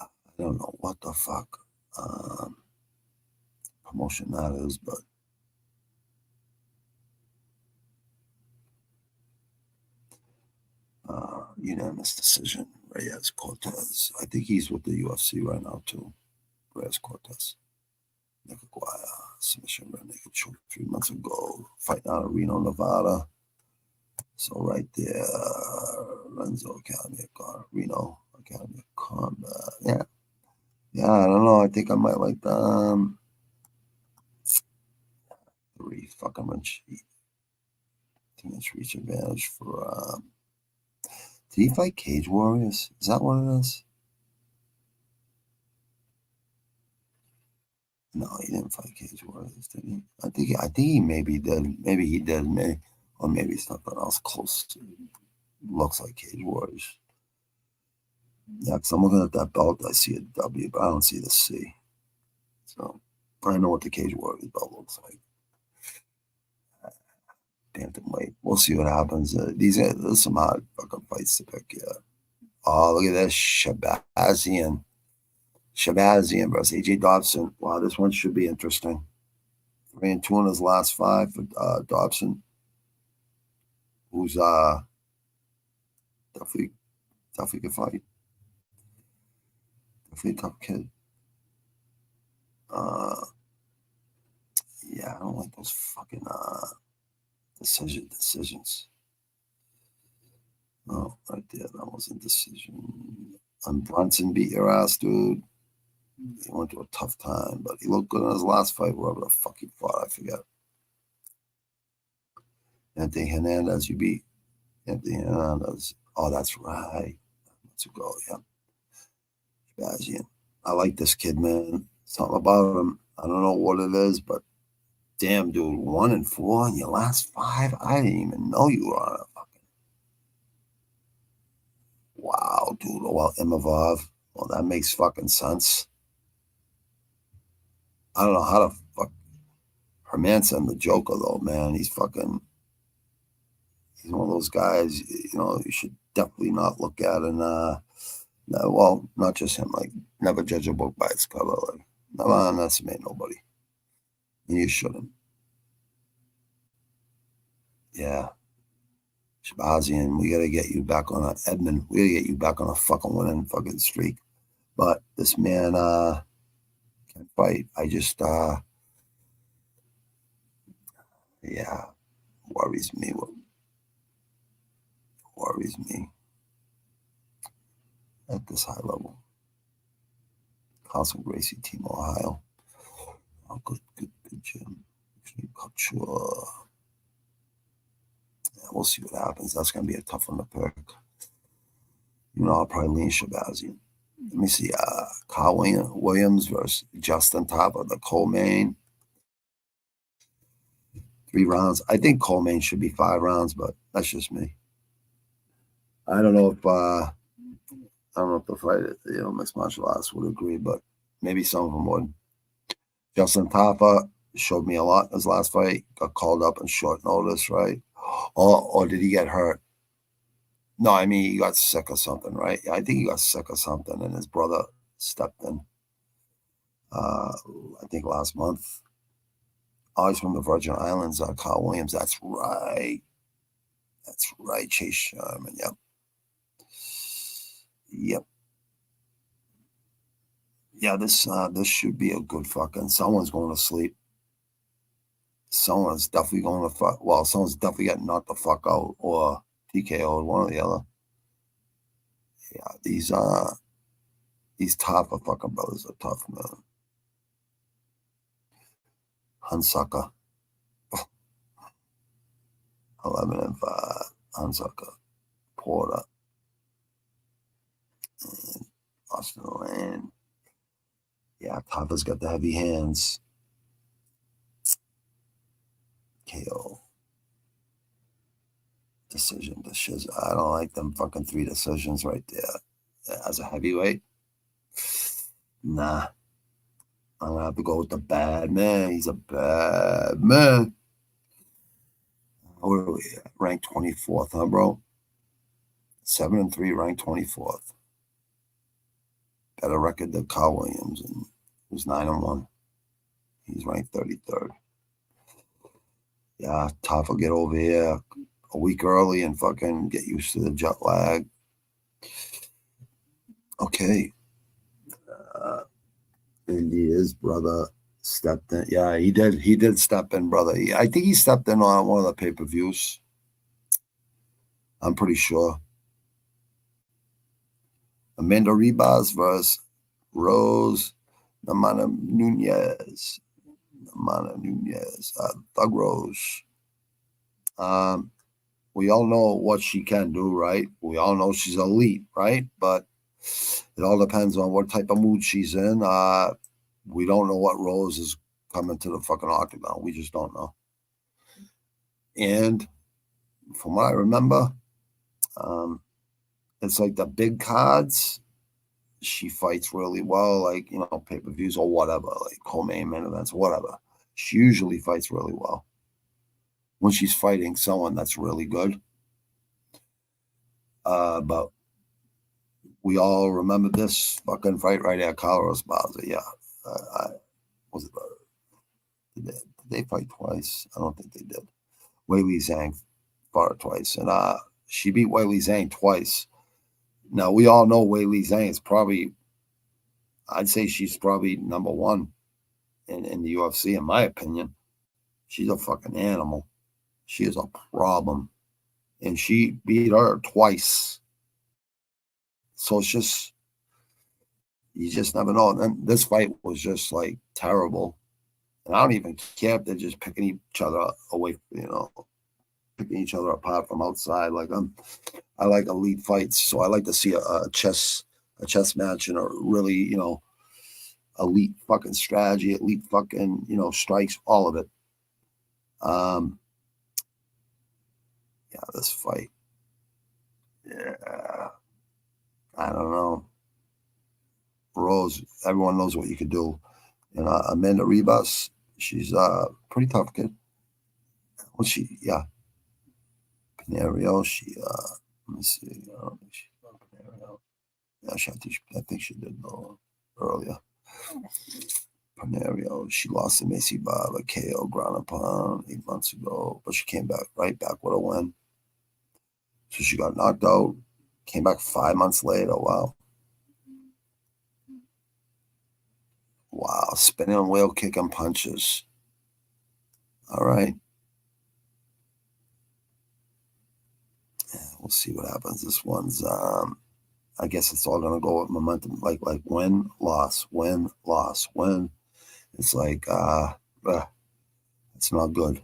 I don't know what the fuck promotion that is, but unanimous decision. Reyes Cortez. I think he's with the UFC right now, too. Reyes Cortez. Nick Aguirre. Submission red naked choke 3 months ago. Fighting out of Reno, Nevada. So right there, Renzo Academy of Reno Academy of Combat. Yeah. Yeah, I don't know. I think I might like the 3 fucking inch. I think it's reach advantage for did he fight Cage Warriors? Is that what it is? No, he didn't fight Cage Warriors, did he? I think he maybe did. Maybe he did, or maybe something else close to looks like Cage Warriors. Yeah, because I'm looking at that belt, I see a W, but I don't see the C. So I know what the Cage Warriors belt looks like. Bantamweight. We'll see what happens. There's some hard fucking fights to pick. Yeah. Oh, look at this. Shabazian versus AJ Dobson. Wow, this one should be interesting. 3-2 in his last 5 for Dobson, who's definitely can fight. Definitely a tough kid. Yeah, I don't like those fucking decisions. Oh, right there, that was a decision. And Brunson beat your ass, dude. He went through a tough time, but he looked good in his last fight, wherever the fuck he fought, I forget. Anthony Hernandez, you beat Anthony Hernandez. Oh, that's right. Let's go, yeah. Shabazian. I like this kid, man. Something about him. I don't know what it is, but damn, dude, 1-4 in your last 5. I didn't even know you were on a fucking. Wow, dude. Well, Imavov. Well, that makes fucking sense. I don't know how to fuck Hermanson, the Joker, though, man. He's one of those guys, you should definitely not look at. And, no, well, not just him. Like, never judge a book by its cover. Like, never underestimate nobody. And you shouldn't. Yeah. Shabazian, we got to get you back on Edmund, we got to get you back on a fucking winning fucking streak. But this man can fight. I just, yeah, worries me. Worries me at this high level. Carlson Gracie, Team Ohio. Oh, good Jim. Couture. Yeah, we'll see what happens. That's going to be a tough one to pick. I'll probably lean Shabazian. Let me see. Kyle Williams versus Justin Taffa, the Coleman. 3 rounds. I think Coleman should be 5 rounds, but that's just me. I don't know if the fight, mixed martial arts would agree, but maybe some of them would. Justin Taffa showed me a lot in his last fight. Got called up on short notice, right? Or did he get hurt? No, I mean, he got sick or something, right? I think he got sick or something, and his brother stepped in, I think last month. Oh, he's from the Virgin Islands, Kyle Williams. That's right. Chase Sherman, yep. Yeah, this should be a good fucking. Someone's going to sleep. Someone's definitely going to fuck. Well, someone's definitely getting knocked the fuck out or TKO, one or the other. Yeah, these tough fucking brothers are tough, man. Hunsucker, 11-5. Hunsucker, Porter, and Austin Lane. Yeah, Tava's got the heavy hands. KO. Decision. I don't like them fucking 3 decisions right there. As a heavyweight, nah. I'm going to have to go with the bad man. He's a bad man. What are we at? Ranked 24th, huh, bro? 7-3, ranked 24th. Better record than Kyle Williams, and he was 9-1. He's ranked 33rd. Yeah, tough to get over here a week early and fucking get used to the jet lag. Okay. India's brother stepped in. Yeah, he did. He did step in, brother. I think he stepped in on one of the pay-per-views. I'm pretty sure. Amanda Ribas versus Rose Namajunas. Thug Rose. We all know what she can do, right? We all know she's elite, right? But it all depends on what type of mood she's in. We don't know what Rose is coming to the fucking octagon. We just don't know. And from what I remember, it's like the big cards, she fights really well, like, pay-per-views or whatever, like co-main events, whatever. She usually fights really well when she's fighting someone that's really good. But we all remember this fucking fight right at Carlos Bowser. Yeah. Was it? Did they fight twice? I don't think they did. Weili Zhang fought her twice, and she beat Weili Zhang twice. Now, we all know Weili Zhang is probably, I'd say she's probably number 1 in the UFC, in my opinion. She's a fucking animal. She is a problem. And she beat her twice. So it's just, you just never know. And then this fight was just like terrible. And I don't even care if they're just picking each other away, picking each other apart from outside. Like, I like elite fights, so I like to see a chess match and a really, elite fucking strategy, elite fucking, strikes, all of it. Yeah, this fight. Yeah. I don't know. Rose, everyone knows what you can do. And Amanda Ribas, she's pretty tough kid. Well, Panario, let me see. Panario. Yeah, I think she did earlier. Panario, she lost to Macy Barber, KO, ground and pound 8 months ago, but she came back right back with a win. So she got knocked out, came back 5 months later. Wow. Wow, spinning whale kicking punches. All right. We'll see what happens. This one's I guess it's all gonna go with momentum, like win, loss, win, loss, win. It's like it's not good.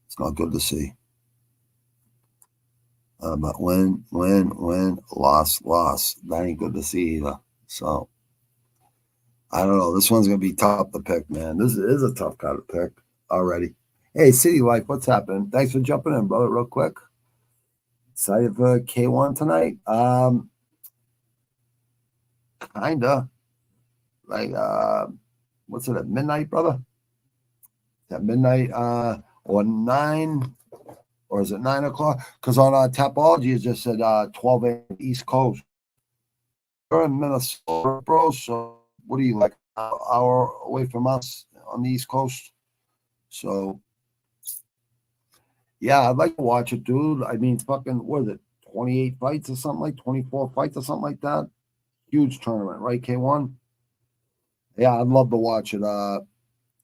It's not good to see. But win, loss, loss. That ain't good to see either. So I don't know. This one's gonna be tough to pick, man. This is a tough guy to pick already. Hey, City Life, what's happening? Thanks for jumping in, brother, real quick. Excited for K1 tonight? Kinda. Like what's it at midnight, brother? Is at midnight or 9, or is it 9 o'clock? Because on Tapology it just said 12 a.m. East Coast. You're in Minnesota, bro. So what are you, like an hour away from us on the East Coast? So yeah, I'd like to watch it, dude. I mean, fucking, what is it? 28 fights or something, like 24 fights or something like that. Huge tournament, right? K1. Yeah, I'd love to watch it.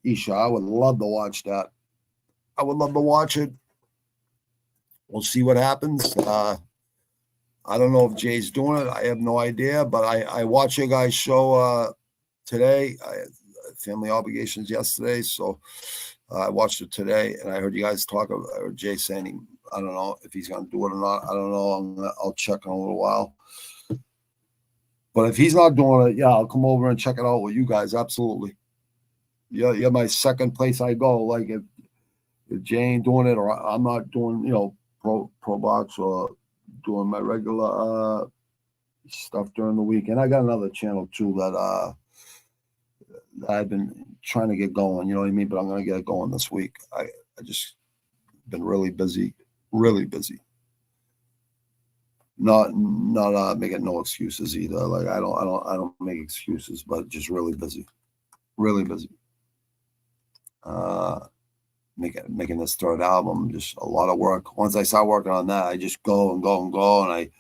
Isha, I would love to watch that. I would love to watch it. We'll see what happens. I don't know if Jay's doing it. I have no idea, but I watched your guys' show today. I had family obligations yesterday, so I watched it today, and I heard you guys talk about, or Jay saying, I don't know if he's going to do it or not. I don't know. I'll check in a little while. But if he's not doing it, yeah, I'll come over and check it out with you guys. Absolutely. Yeah, you're my second place I go. Like if Jay ain't doing it, or I'm not doing, pro box, or doing my regular stuff during the week. And I got another channel too that I've been trying to get going. You know what I mean? But I'm going to get it going this week. I just been really busy. Not making no excuses either. Like I don't make excuses, but just really busy. Making this third album, just a lot of work. Once I start working on that, I just go and go and go, and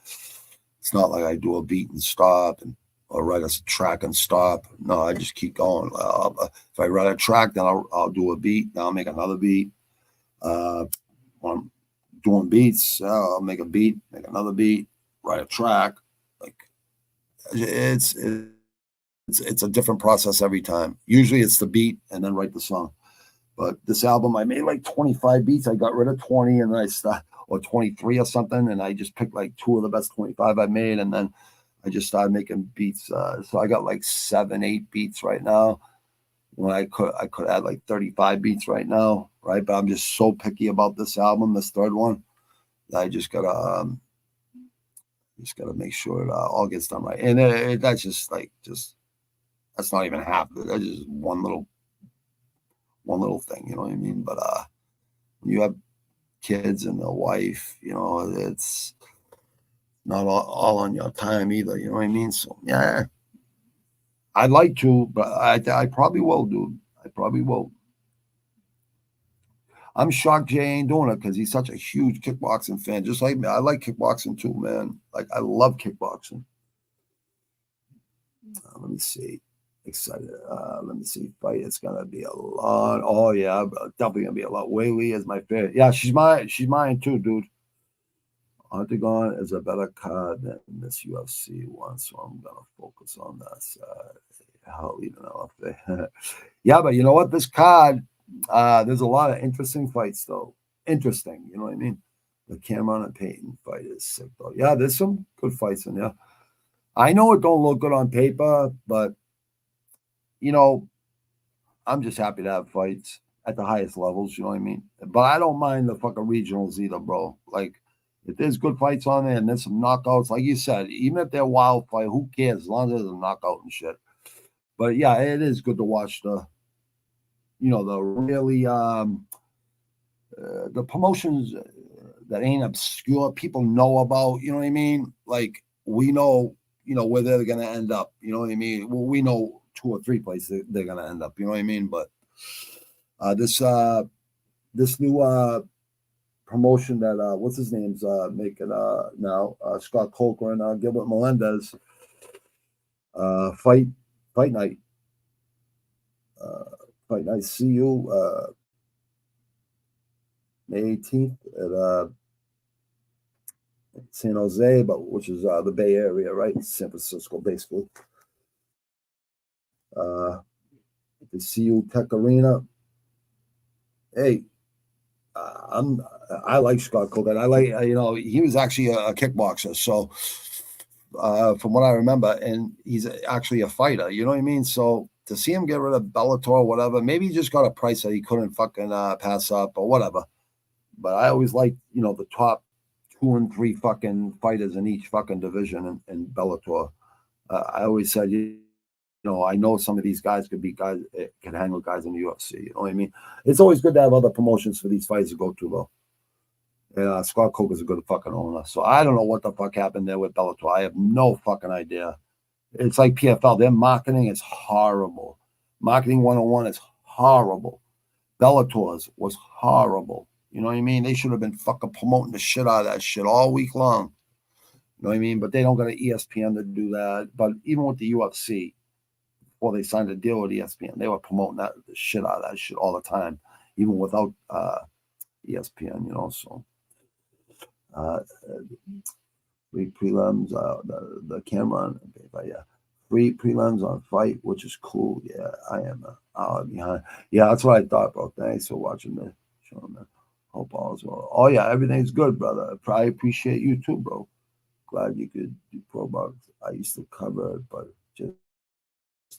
it's not like I do a beat and stop or write a track and stop. No, I just keep going. If I write a track, then I'll do a beat. Then I'll make another beat. When I'm doing beats, I'll make a beat, make another beat, write a track. Like it's a different process every time. Usually it's the beat and then write the song. But this album, I made like 25 beats. I got rid of 20 and then I started, or 23 or something. And I just picked like 2 of the best 25 I made. And then I just started making beats. So I got like 7, 8 beats right now. When I could add like 35 beats right now, right? But I'm just so picky about this album, this third one, that I just gotta make sure it all gets done right. And that's just that's not even half of it. That's just one little thing, you know what I mean? But when you have kids and a wife, it's not all on your time either, you know what I mean? So yeah, I'd like to, but I probably will, dude. I probably will. I'm shocked Jay ain't doing it because he's such a huge kickboxing fan, just like me. I like kickboxing too, man. Like I love kickboxing. Let me see. Excited. Let me see. Fight. It's gonna be a lot. Oh yeah, definitely gonna be a lot. Whaley is my favorite. Yeah, she's mine too, dude. Octagon is a better card than this UFC one, so I'm gonna focus on that side. Hell, even LFA. Yeah, but you know what? This card, there's a lot of interesting fights though. Interesting, you know what I mean? The Cameron and Payton fight is sick though. Yeah, there's some good fights in there. I know it don't look good on paper, but I'm just happy to have fights at the highest levels, you know what I mean? But I don't mind the fucking regionals either, bro. Like, If there's good fights on there and there's some knockouts, like you said, even if they're wild fight, who cares? As long as there's a knockout and shit. But yeah, it is good to watch the really the promotions that ain't obscure. People know about, you know what I mean? Like we know, where they're gonna end up. You know what I mean? Well, we know 2 or 3 places they're gonna end up. You know what I mean? But this new promotion that what's his name's making now, Scott Coker and Gilbert Melendez fight night. Fight night. See you May 18th at San Jose, which is the Bay Area, right? San Francisco, basically. The CU Tech Arena. Hey, I like Scott Coker. I like he was actually a kickboxer, so from what I remember, and he's actually a fighter. You know what I mean? So to see him get rid of Bellator or whatever, maybe he just got a price that he couldn't fucking pass up or whatever. But I always like the top 2 and 3 fucking fighters in each fucking division in Bellator. I always said, I know some of these guys could be guys can hang with guys in the UFC. You know what I mean? It's always good to have other promotions for these fights to go to, though. And Scott Coker's a good fucking owner. So I don't know what the fuck happened there with Bellator. I have no fucking idea. It's like PFL. Their marketing is horrible. Marketing 101 is horrible. Bellator's was horrible. You know what I mean? They should have been fucking promoting the shit out of that shit all week long. You know what I mean? But they don't got an ESPN to do that. But even with the UFC, before they signed a deal with ESPN, they were promoting the shit out of that shit all the time, even without ESPN, so free prelims, the camera, yeah. Free prelims on Fight, which is cool. Yeah, I am behind. Yeah, that's what I thought, bro. Thanks for watching the show, man. Hope all is well. Oh yeah, everything's good, brother. I probably appreciate you too, bro. Glad you could do pro box. I used to cover it, but just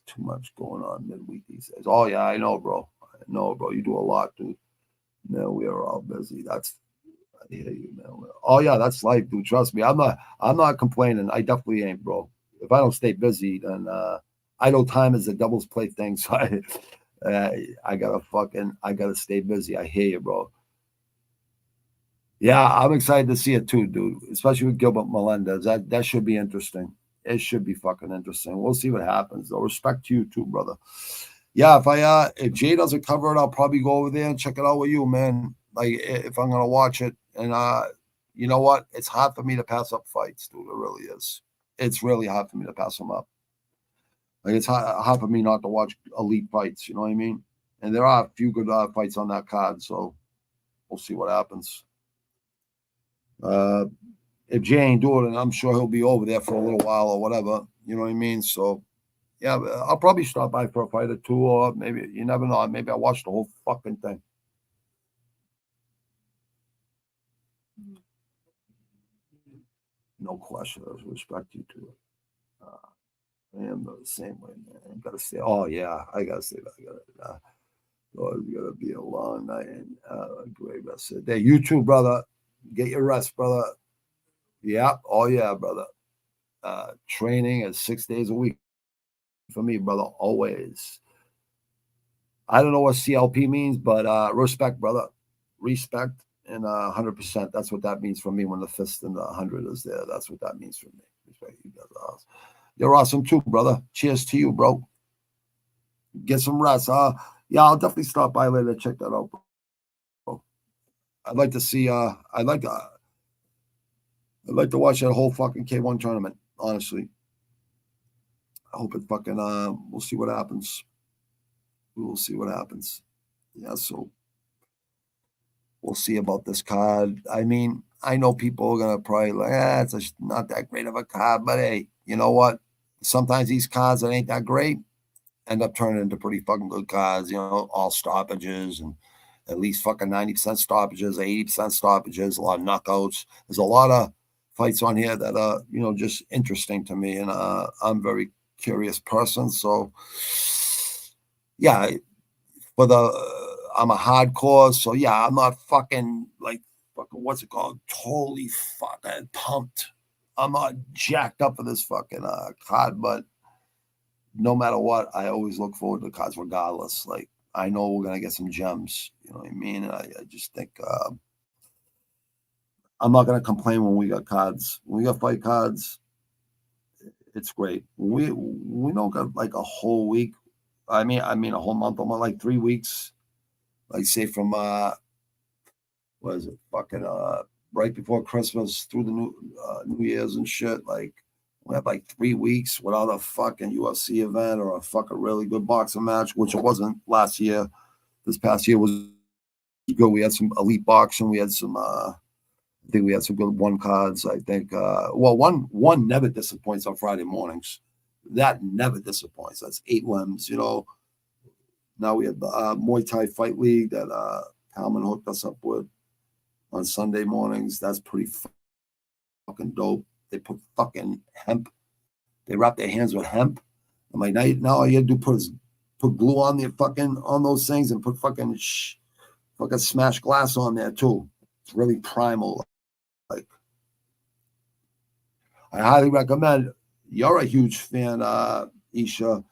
too much going on midweek these days. Oh yeah, I know, bro. You do a lot, dude. Man, we are all busy. I hear you, man. Oh yeah, that's life, dude. Trust me. I'm not complaining. I definitely ain't, bro. If I don't stay busy, then idle time is a devil's play thing. So I gotta stay busy. I hear you, bro. Yeah, I'm excited to see it too, dude. Especially with Gilbert Melendez. That should be interesting. It should be fucking interesting. We'll see what happens, though. Respect to you too, brother. Yeah, if Jay doesn't cover it, I'll probably go over there and check it out with you, man. Like if I'm gonna watch it, and you know what? It's hard for me to pass up fights, dude. It really is. It's really hard for me to pass them up. Like it's hard for me not to watch elite fights. You know what I mean? And there are a few good fights on that card, so we'll see what happens. If Jay ain't doing it, I'm sure he'll be over there for a little while or whatever. You know what I mean? So, yeah, I'll probably stop by for a fight or two, or maybe, you never know, maybe I'll watch the whole fucking thing. No question. I respect you to it. I am the same way, man. I gotta say, oh, yeah, I gotta say that. It's gonna be a long night and great rest of the day. You too, brother. Get your rest, brother. Yeah. Oh, yeah, brother. Training is 6 days a week for me, brother. Always. I don't know what CLP means, but respect, brother. Respect and 100%. That's what that means for me when the fist and the 100 is there. That's what that means for me. Respect you guys. You're awesome too, brother. Cheers to you, bro. Get some rest. Yeah, I'll definitely stop by later to check that out, bro. I'd like to see. I'd like to watch that whole fucking K1 tournament. Honestly, I hope it fucking. We'll see what happens. We will see what happens. Yeah, so we'll see about this card. I mean, I know people are gonna probably like, it's not that great of a card, but hey, you know what? Sometimes these cards that ain't that great end up turning into pretty fucking good cards. All stoppages and at least fucking 90% stoppages, 80% stoppages, a lot of knockouts. There's a lot of fights on here that are, just interesting to me, and I'm a very curious person. So, yeah, I'm a hardcore, so yeah, I'm not fucking like fucking, what's it called? Totally fucking pumped. I'm not jacked up for this fucking card, but no matter what, I always look forward to cards regardless. Like, I know we're gonna get some gems. You know what I mean? And I just think I'm not gonna complain when we got cards. When we got fight cards, it's great. We don't got like a whole week. I mean a whole month, almost like 3 weeks. Like say from what is it? Fucking right before Christmas through the New Year's and shit. Like we have like 3 weeks without a fucking UFC event or a fucking really good boxing match, which it wasn't last year. This past year was good. We had some elite boxing. We had some I think we had some good one cards. I think one never disappoints on Friday mornings. That never disappoints. That's 8 limbs, you know. Now we have the Muay Thai Fight League that Palman hooked us up with on Sunday mornings. That's pretty fucking dope. They put fucking hemp. They wrap their hands with hemp. I'm like, now all you gotta do is put glue on the fucking on those things and put fucking smashed glass on there too. It's really primal. Like, I highly recommend. You're a huge fan, Isha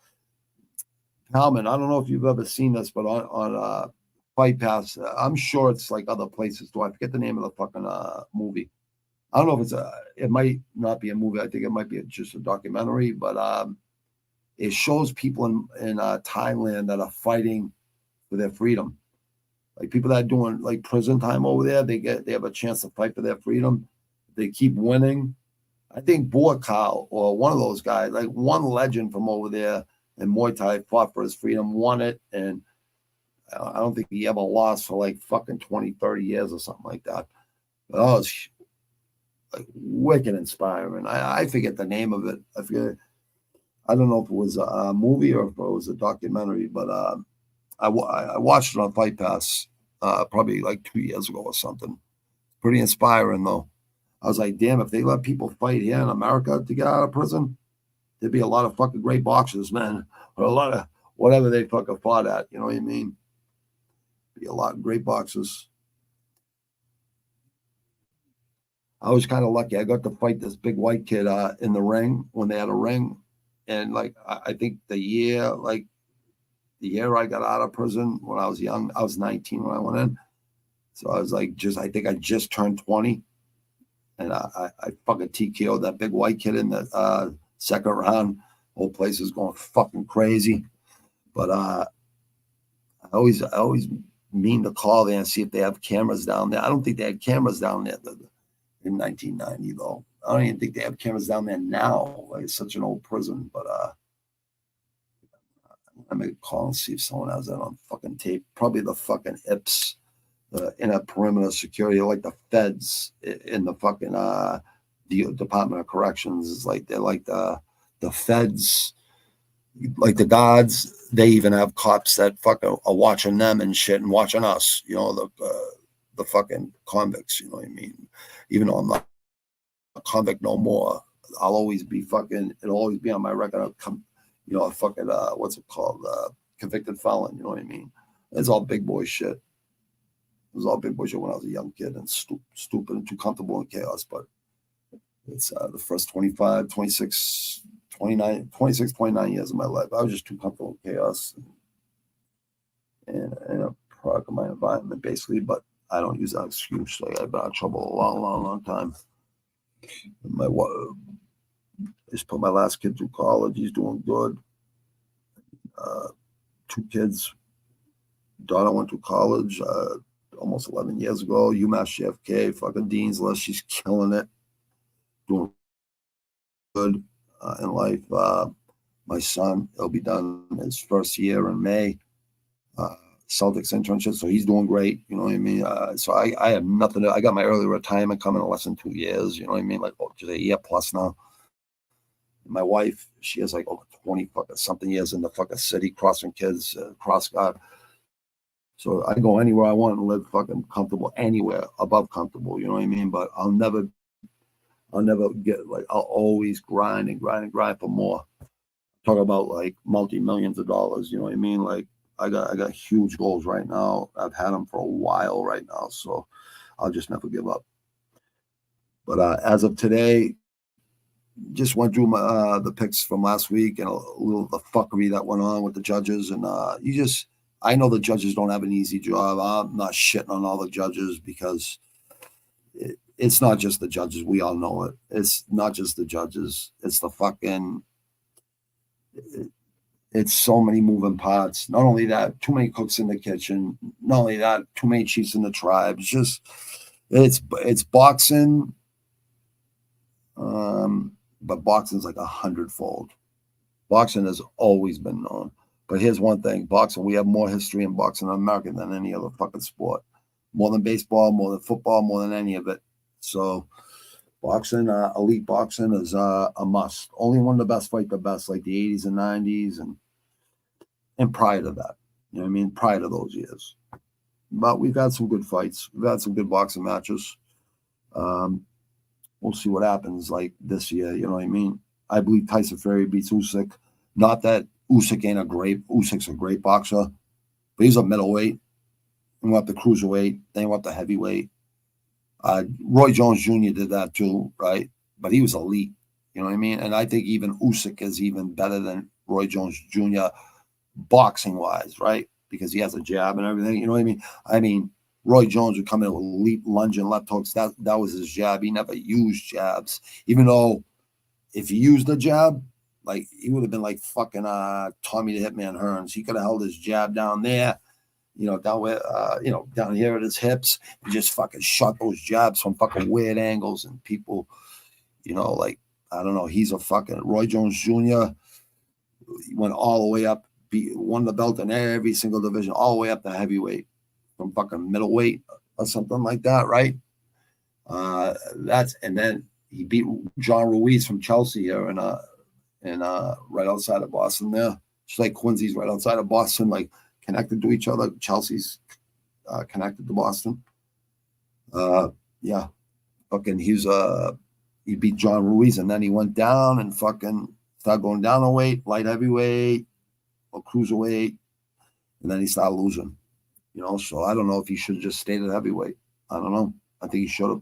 Palman. I don't know if you've ever seen this, but on Fight Pass, I'm sure it's like other places too. I forget the name of the fucking movie. I don't know if it might not be a movie. I think it might be just a documentary, but it shows people in Thailand that are fighting for their freedom. Like people that are doing like prison time over there, they have a chance to fight for their freedom. They keep winning. I think Borkal or one of those guys, like one legend from over there in Muay Thai, fought for his freedom, won it, and I don't think he ever lost for like fucking 20, 30 years or something like that. But that was like wicked inspiring. I forget the name of it. I forget. I don't know if it was a movie or if it was a documentary, but I watched it on Fight Pass probably like 2 years ago or something. Pretty inspiring though. I was like, damn, if they let people fight here in America to get out of prison, there'd be a lot of fucking great boxers, man. Or a lot of whatever they fucking fought at. You know what I mean? Be a lot of great boxers. I was kind of lucky. I got to fight this big white kid in the ring when they had a ring. And like, I think the year I got out of prison when I was young, I was 19 when I went in. So I was like, I think I just turned 20. And I fucking TKO'd that big white kid in the second round. Whole place was going fucking crazy. But I always mean to call there and see if they have cameras down there. I don't think they had cameras down there in 1990, though. I don't even think they have cameras down there now. Like, it's such an old prison. But I may call and see if someone has that on fucking tape. Probably the fucking Ips. In a perimeter security, like the feds in the fucking the Department of Corrections. Is like they're like the feds, like the guards. They even have cops that fucking are watching them and shit and watching us. You know, the fucking convicts. You know what I mean? Even though I'm not a convict no more, I'll always be fucking. It'll always be on my record. A fucking what's it called? Convicted felon. You know what I mean? It's all big boy shit. It was all big bullshit when I was a young kid and stupid and too comfortable in chaos. But it's the first 26, 29 years of my life. I was just too comfortable in chaos and a product of my environment, basically. But I don't use that excuse. Like, I've been out of trouble a long time. I just put my last kid through college. He's doing good. 2 kids. Daughter went to college almost 11 years ago. UMass JFK, fucking Dean's List. She's killing it. Doing good in life. My son, he'll be done his first year in May. Celtics internship, so he's doing great. You know what I mean? So I have nothing. I got my early retirement coming in less than 2 years. You know what I mean? Like, just a year plus now. My wife, she has like over 20 fucking something years in the fucking city, crossing kids, cross God. So I go anywhere I want and live fucking comfortable anywhere above comfortable. You know what I mean? But I'll never get like, I'll always grind for more. Talk about like multi-millions of dollars. You know what I mean? Like, I got huge goals right now. I've had them for a while right now. So I'll just never give up. But as of today, just went through the picks from last week and a little the fuckery that went on with the judges. And I know the judges don't have an easy job. I'm not shitting on all the judges because it's not just the judges. We all know it. It's not just the judges. It's the fucking... It's so many moving parts. Not only that, too many cooks in the kitchen. Not only that, too many chiefs in the tribe. It's boxing. But boxing's like 100-fold. Boxing has always been known. But here's one thing. Boxing, we have more history in boxing in America than any other fucking sport. More than baseball, more than football, more than any of it. So boxing, elite boxing is a must. Only one of the best fight the best, like the 80s and 90s and prior to that. You know what I mean? Prior to those years. But we've had some good fights. We've had some good boxing matches. We'll see what happens like this year. You know what I mean? I believe Tyson Fury beats Usyk. Not that Usyk's a great boxer, but he's a middleweight. He went up to cruiserweight. Then he went up to heavyweight. Roy Jones Jr. did that too, right? But he was elite. You know what I mean? And I think even Usyk is even better than Roy Jones Jr. boxing-wise, right? Because he has a jab and everything. You know what I mean? I mean, Roy Jones would come in with leap, lunge, and left hooks. That was his jab. He never used jabs. Even though if he used a jab, like he would have been like fucking Tommy the Hitman Hearns. He could have held his jab down there, down where, down here at his hips. He just fucking shot those jabs from fucking weird angles. And people, like, I don't know, he's a fucking Roy Jones Jr. He went all the way up, won the belt in every single division, all the way up to heavyweight. From fucking middleweight or something like that, right? And then he beat John Ruiz from Chelsea here and right outside of Boston there. Just like Quincy's right outside of Boston, like connected to each other. Chelsea's connected to Boston. Yeah. Fucking he beat John Ruiz and then he went down and fucking started going down a weight, light heavyweight or cruiserweight, and then he started losing. So I don't know if he should have just stayed at heavyweight. I don't know. I think he should have.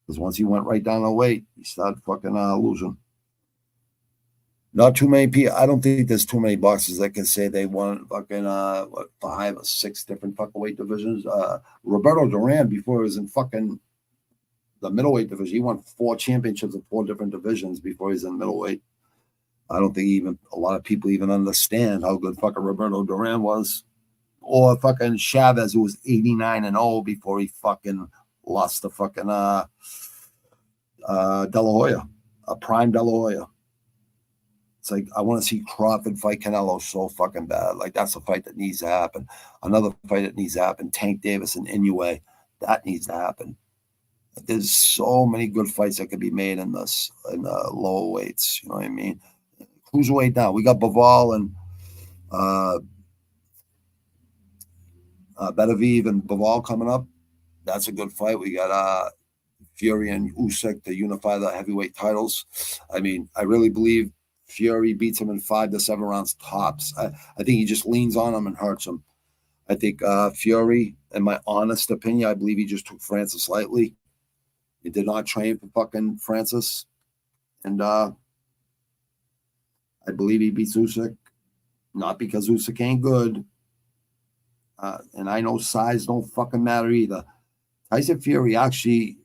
Because once he went right down the weight, he started fucking losing. Not too many people. I don't think there's too many boxers that can say they won fucking 5 or 6 different fucking weight divisions. Roberto Duran, before he was in fucking the middleweight division, he won 4 championships in 4 different divisions before he was in middleweight. I don't think a lot of people even understand how good fucking Roberto Duran was. Or fucking Chavez, who was 89-0 before he fucking lost to fucking De La Hoya, a prime De La Hoya. It's like, I want to see Crawford fight Canelo so fucking bad. Like, that's a fight that needs to happen. Another fight that needs to happen, Tank Davis and Inoue. That needs to happen. There's so many good fights that could be made in the lower weights. You know what I mean? Cruiserweight now. We got Bivol and Beterbiev and Bivol coming up. That's a good fight. We got Fury and Usyk to unify the heavyweight titles. I mean, I really believe Fury beats him in 5 to 7 rounds tops. I think he just leans on him and hurts him. I think Fury, in my honest opinion, I believe he just took Francis lightly. He did not train for fucking Francis. And I believe he beats Usyk. Not because Usyk ain't good. And I know size don't fucking matter either. Tyson Fury actually,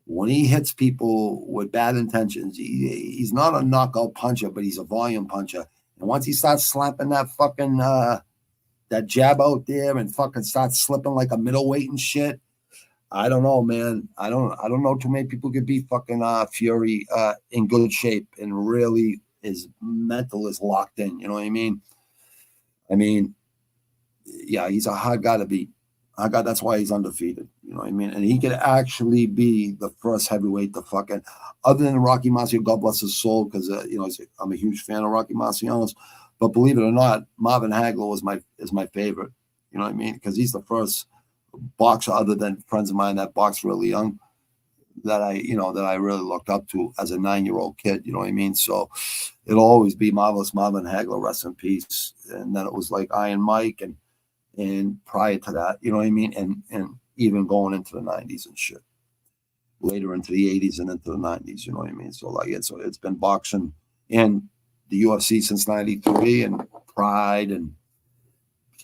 when he hits people with bad intentions, he's not a knockout puncher, but he's a volume puncher. And once he starts slapping that fucking that jab out there and fucking starts slipping like a middleweight and shit, I don't know, man. I don't know too many people could beat fucking Fury in good shape and really his mental is locked in. You know what I mean? Yeah, he's a hard guy to beat. That's why he's undefeated. You know what I mean? And he could actually be the first heavyweight to fucking, other than Rocky Marciano, God bless his soul, because I'm a huge fan of Rocky Marciano. But believe it or not, Marvin Hagler is my favorite. You know what I mean? Because he's the first boxer, other than friends of mine that boxed really young, that I really looked up to as a 9-year-old kid. You know what I mean? So it'll always be Marvelous Marvin Hagler, rest in peace. And then it was like Iron Mike and prior to that, you know what I mean? And even going into the 90s and shit. Later into the 80s and into the 90s, you know what I mean? So like it's been boxing and the UFC since 93 and Pride and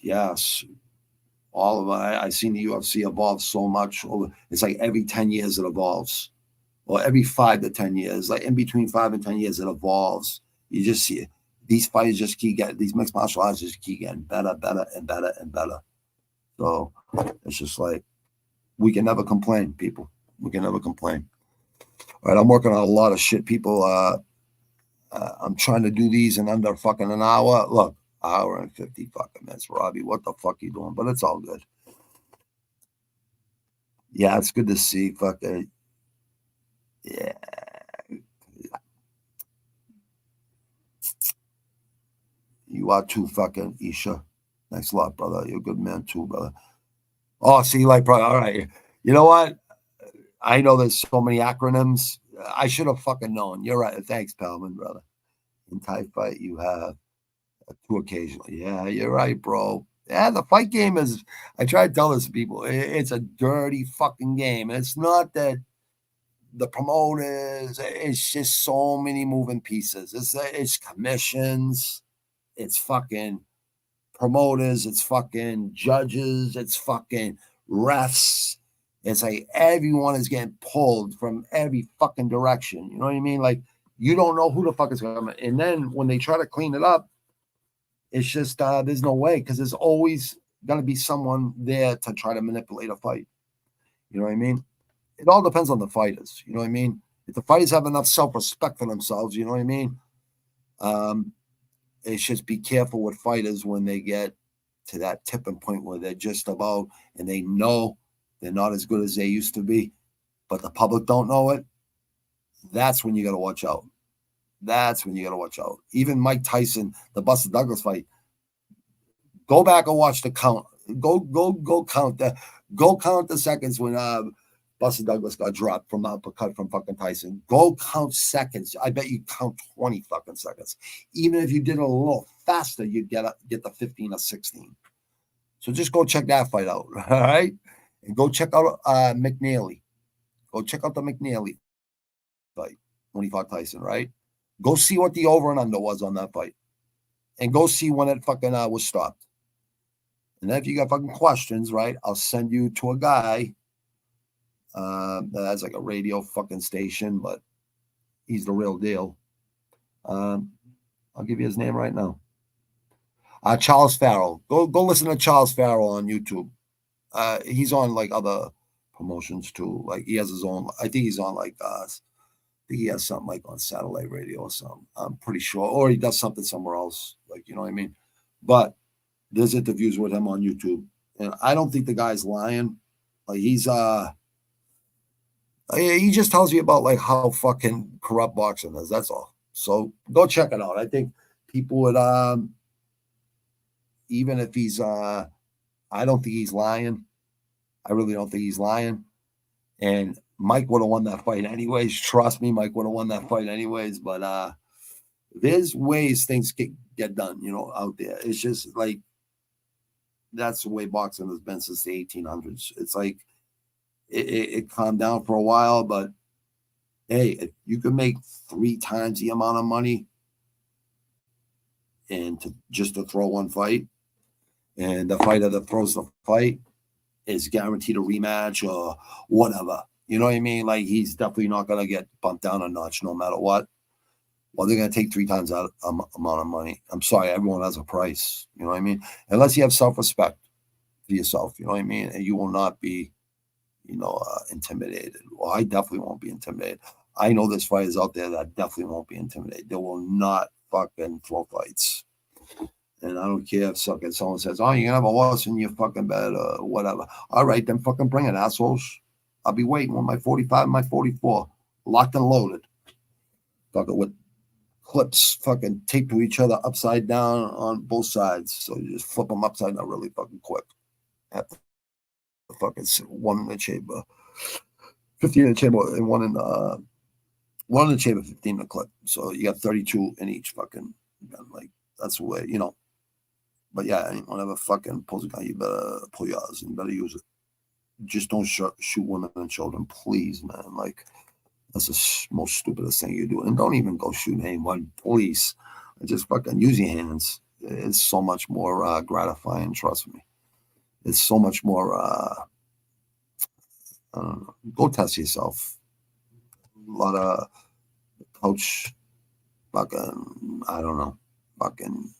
yes, all of it. I seen the UFC evolve so much. It's like every 10 years it evolves. Or every 5 to 10 years, like in between 5 and 10 years, it evolves. You just see it. These fighters just keep getting, these mixed martial arts just keep getting better, better, and better, and better. So it's just like, we can never complain, people. We can never complain. All right, I'm working on a lot of shit, people. I'm trying to do these in under fucking an hour. Look, hour and 50 fucking minutes, Robbie. What the fuck you doing? But it's all good. Yeah, it's good to see. Fucking, yeah. You are too, fucking Isha. Thanks a lot, brother. You're a good man too, brother. Oh, see, like, brother. All right. You know what? I know there's so many acronyms. I should have fucking known. You're right. Thanks, Palman, brother. In Thai fight, you have 2 occasionally. Yeah, you're right, bro. Yeah, the fight game is, I try to tell this to people, it's a dirty fucking game. It's not that the promoters, it's just so many moving pieces. It's commissions, it's fucking promoters, it's fucking judges, it's fucking refs. It's like everyone is getting pulled from every fucking direction. You know what I mean? Like, you don't know who the fuck is coming. And then when they try to clean it up, it's just there's no way, because there's always going to be someone there to try to manipulate a fight. You know what I mean? It all depends on the fighters. You know what I mean? If the fighters have enough self-respect for themselves, you know what I mean? It's just be careful with fighters when they get to that tipping point where they're just about, and they know they're not as good as they used to be, but the public don't know it. That's when you got to watch out. That's when you got to watch out. Even Mike Tyson, the Buster Douglas fight, go back and watch the count. Go count the seconds when Buster Douglas got dropped from uppercut from fucking Tyson. Go count seconds. I bet you count 20 fucking seconds. Even if you did it a little faster, you'd get the 15 or 16. So just go check that fight out, all right? And go check out McNeely. Go check out the McNeely fight when he fought Tyson, right? Go see what the over and under was on that fight. And go see when it fucking was stopped. And then if you got fucking questions, right, I'll send you to a guy that has like a radio fucking station, but he's the real deal. I'll give you his name right now. Charles Farrell. Go listen to Charles Farrell on YouTube. He's on like other promotions too. Like he has his own. I think he's on like I think he has something like on satellite radio or something. I'm pretty sure, or he does something somewhere else. Like, you know what I mean? But there's interviews with him on YouTube, and I don't think the guy's lying. Like he's he just tells you about like how fucking corrupt boxing is. That's all. So go check it out. I think people would even if he's I don't think he's lying. I really don't think he's lying. And Mike would have won that fight anyways. Trust me, Mike would have won that fight anyways. But there's ways things get done, you know, out there. It's just like that's the way boxing has been since the 1800s. It's like it calmed down for a while, but hey, if you can make 3 times the amount of money and to throw one fight, and the fighter that throws the fight is guaranteed a rematch or whatever. You know what I mean? Like he's definitely not going to get bumped down a notch no matter what. Well, they're going to take 3 times that amount of money. I'm sorry, everyone has a price. You know what I mean? Unless you have self-respect for yourself, you know what I mean? And you will not be, you know, intimidated. Well, I definitely won't be intimidated. I know there's fighters out there that definitely won't be intimidated. They will not fucking throw fights. And I don't care if someone says, oh, you're going to have a loss in your fucking bed or whatever. All right, then fucking bring it, assholes. I'll be waiting with my 45 and my 44. Locked and loaded. Fucking with clips fucking taped to each other upside down on both sides. So you just flip them upside down really fucking quick. Have to fucking one in the chamber, 15 in the chamber, and one in the chamber, 15 in the clip. So you got 32 in each fucking gun. Like that's the way, you know. But yeah, whenever fucking pulls a gun, you better pull yours and you better use it. just don't shoot women and children, please, man. Like, that's the most stupidest thing you do. And don't even go shoot anyone, please. Just fucking use your hands. It's so much more gratifying, trust me. It's so much more, I don't know. Go test yourself. A lot of coach, fucking, I don't know, fucking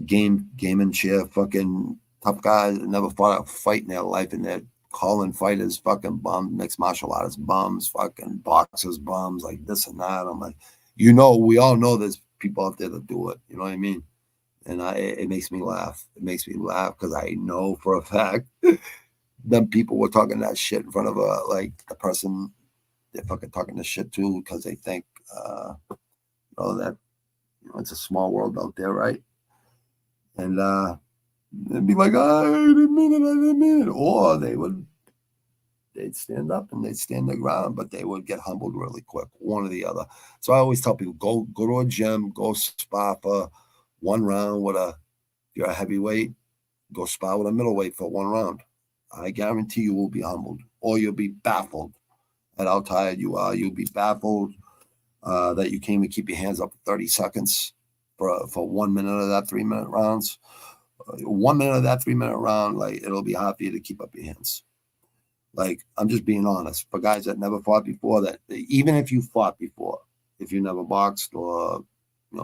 game and chair, fucking tough guys that never fought a fight in their life, and they're calling fighters fucking bums, mixed martial artists bums, fucking boxers bums, like this and that. I'm like, we all know there's people out there that do it. You know what I mean? And it makes me laugh. It makes me laugh because I know for a fact them people were talking that shit in front of like the person they're fucking talking this shit to because they think that it's a small world out there, right? And they'd be like, I didn't mean it. Or they'd stand up and they'd stand their ground, but they would get humbled really quick, one or the other. So I always tell people, go to a gym, go spar for 1 round if you're a heavyweight, go spar with a middleweight for 1 round. I guarantee you will be humbled, or you'll be baffled at how tired you are. You'll be baffled that you can't even keep your hands up for 30 seconds for 1 minute of that 3-minute rounds. 1 minute of that 3-minute round, like, it'll be hard for you to keep up your hands. Like, I'm just being honest. For guys that never fought before, that even if you fought before, if you never boxed or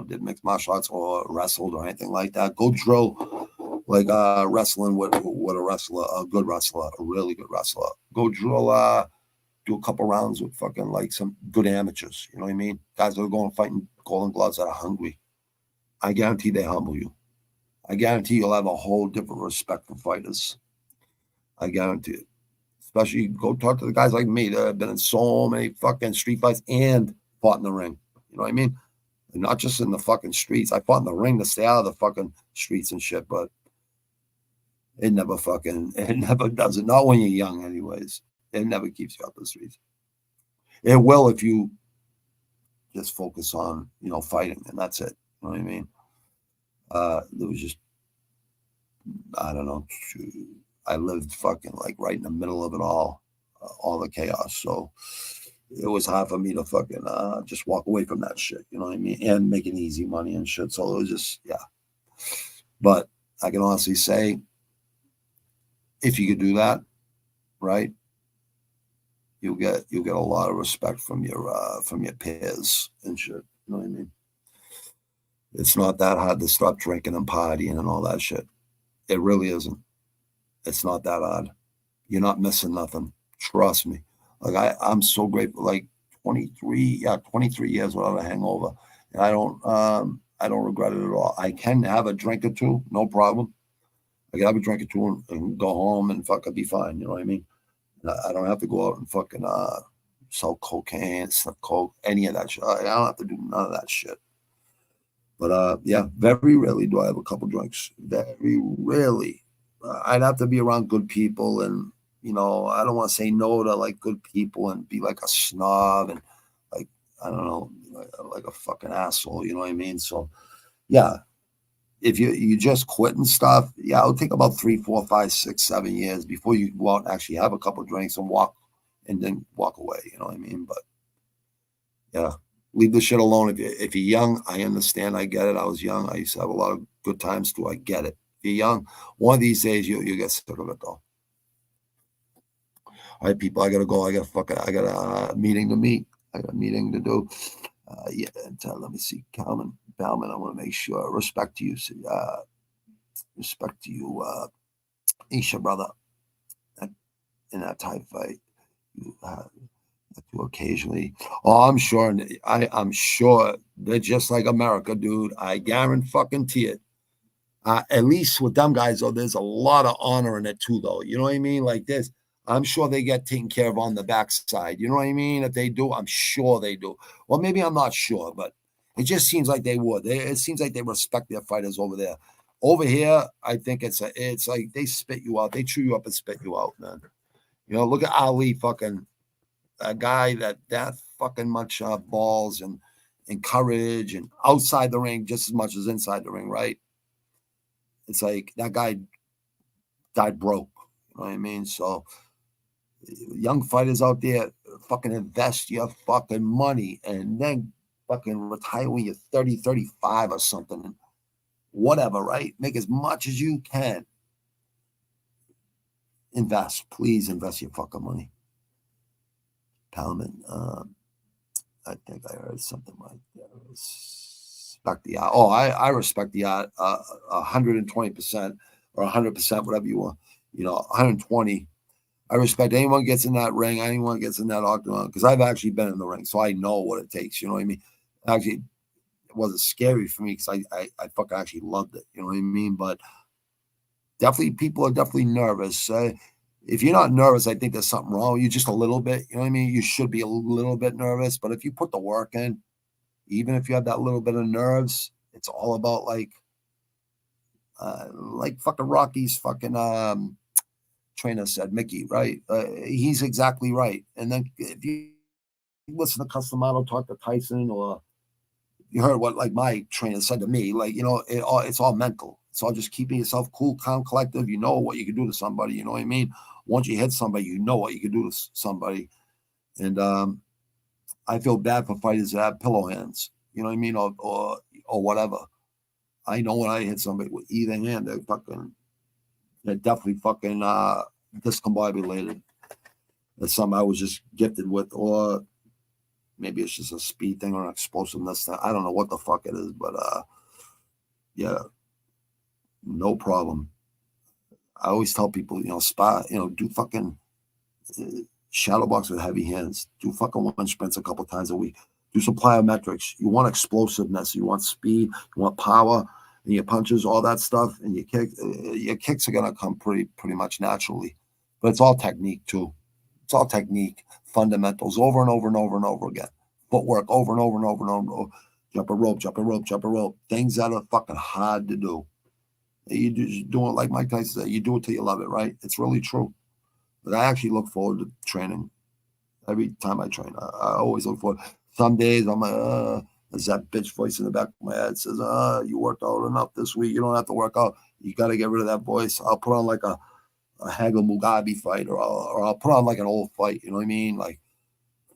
did mixed martial arts or wrestled or anything like that, go drill like wrestling with a wrestler, a good wrestler, a really good wrestler. Go drill, do a couple rounds with fucking like some good amateurs. You know what I mean? Guys that are going fighting Golden Gloves that are hungry. I guarantee they humble you. I guarantee you'll have a whole different respect for fighters. I guarantee it. Especially go talk to the guys like me that have been in so many fucking street fights and fought in the ring. You know what I mean? And not just in the fucking streets. I fought in the ring to stay out of the fucking streets and shit, but it never does it. Not when you're young, anyways. It never keeps you out the streets. It will if you just focus on, fighting, and that's it. You know what I mean? There was just, I don't know. I lived fucking like right in the middle of it all the chaos. So it was hard for me to fucking just walk away from that shit. You know what I mean? And making easy money and shit. So it was just, yeah. But I can honestly say, if you could do that, right, you'll get a lot of respect from your peers and shit. You know what I mean? It's not that hard to stop drinking and partying and all that shit. It really isn't. It's not that hard. You're not missing nothing. Trust me. Like I'm so grateful. Like 23 years without a hangover, and I don't regret it at all. I can have a drink or two, no problem. I can have a drink or two and go home and fucking be fine. You know what I mean? I don't have to go out and fucking sell cocaine, snuff coke, any of that shit. I don't have to do none of that shit. But yeah, very rarely do I have a couple drinks. Very rarely. I'd have to be around good people, and I don't want to say no to like good people and be like a snob and like, I don't know, like a fucking asshole. You know what I mean? So yeah, if you just quit and stuff, yeah, it'll take about 3, 4, 5, 6, 7 years before you go out and actually have a couple of drinks and then walk away. You know what I mean? But yeah, leave the shit alone. If you're young, I understand. I get it. I was young. I used to have a lot of good times too. I get it. If you're young, one of these days you get sick of it though. All right, people, I gotta go. I got a meeting to meet. I got a meeting to do. Yeah, let me see, Bauman. I want to make sure. Respect to you, Isha, brother. In that type fight, you to occasionally. Oh, I'm sure. I'm sure they're just like America, dude. I guarantee it. At least with them guys, though, there's a lot of honor in it too, though. You know what I mean? Like this, I'm sure they get taken care of on the backside. You know what I mean? If they do, I'm sure they do. Well, maybe I'm not sure, but it just seems like they would. It seems like they respect their fighters over there. Over here, I think it's like they spit you out. They chew you up and spit you out, man. Look at Ali, fucking a guy that fucking much balls and courage and outside the ring just as much as inside the ring, right? It's like that guy died broke. You know what I mean? So young fighters out there, fucking invest your fucking money and then fucking retire when you're 30, 35 or something. Whatever, right? Make as much as you can. Invest. Please invest your fucking money. Palman, I think I heard something like that. Respect the art. Oh, I respect the art 120% or 100%, whatever you want. 120. I respect anyone gets in that ring, anyone gets in that octagon, because I've actually been in the ring, so I know what it takes. You know what I mean? Actually, it wasn't scary for me because I fucking actually loved it. You know what I mean? But definitely, people are definitely nervous. If you're not nervous, I think there's something wrong. You're just a little bit. You know what I mean? You should be a little bit nervous, but if you put the work in, even if you have that little bit of nerves, it's all about like fucking Rocky's fucking trainer said, Mickey, right? He's exactly right. And then if you listen to Customato talk to Tyson, or you heard what like my trainer said to me, like, it's all mental. It's all just keeping yourself cool, calm, collective. You know what you can do to somebody. You know what I mean? Once you hit somebody, you know what you can do to somebody. And I feel bad for fighters that have pillow hands. You know what I mean? Or whatever. I know when I hit somebody with either hand, they're definitely fucking discombobulated. That's something I was just gifted with, or maybe it's just a speed thing or an explosiveness thing. I don't know what the fuck it is, but yeah, no problem. I always tell people, spot, do fucking shadow box with heavy hands. Do fucking one sprints a couple times a week. Do some plyometrics. You want explosiveness. You want speed. You want power. And your punches, all that stuff, and your kicks are gonna come pretty much naturally. But it's all technique too. It's all technique, fundamentals, over and over and over and over again. Footwork, over and over and over and over. Jump a rope, jump a rope, jump a rope. Things that are fucking hard to do. You do it like Mike Tyson said. You do it till you love it, right? It's really true. But I actually look forward to training. Every time I train, I always look forward. Some days I'm like, there's that bitch voice in the back of my head says, you worked out enough this week. You don't have to work out. You got to get rid of that voice. I'll put on like a Hagel Mugabe fight, or I'll put on like an old fight. You know what I mean? Like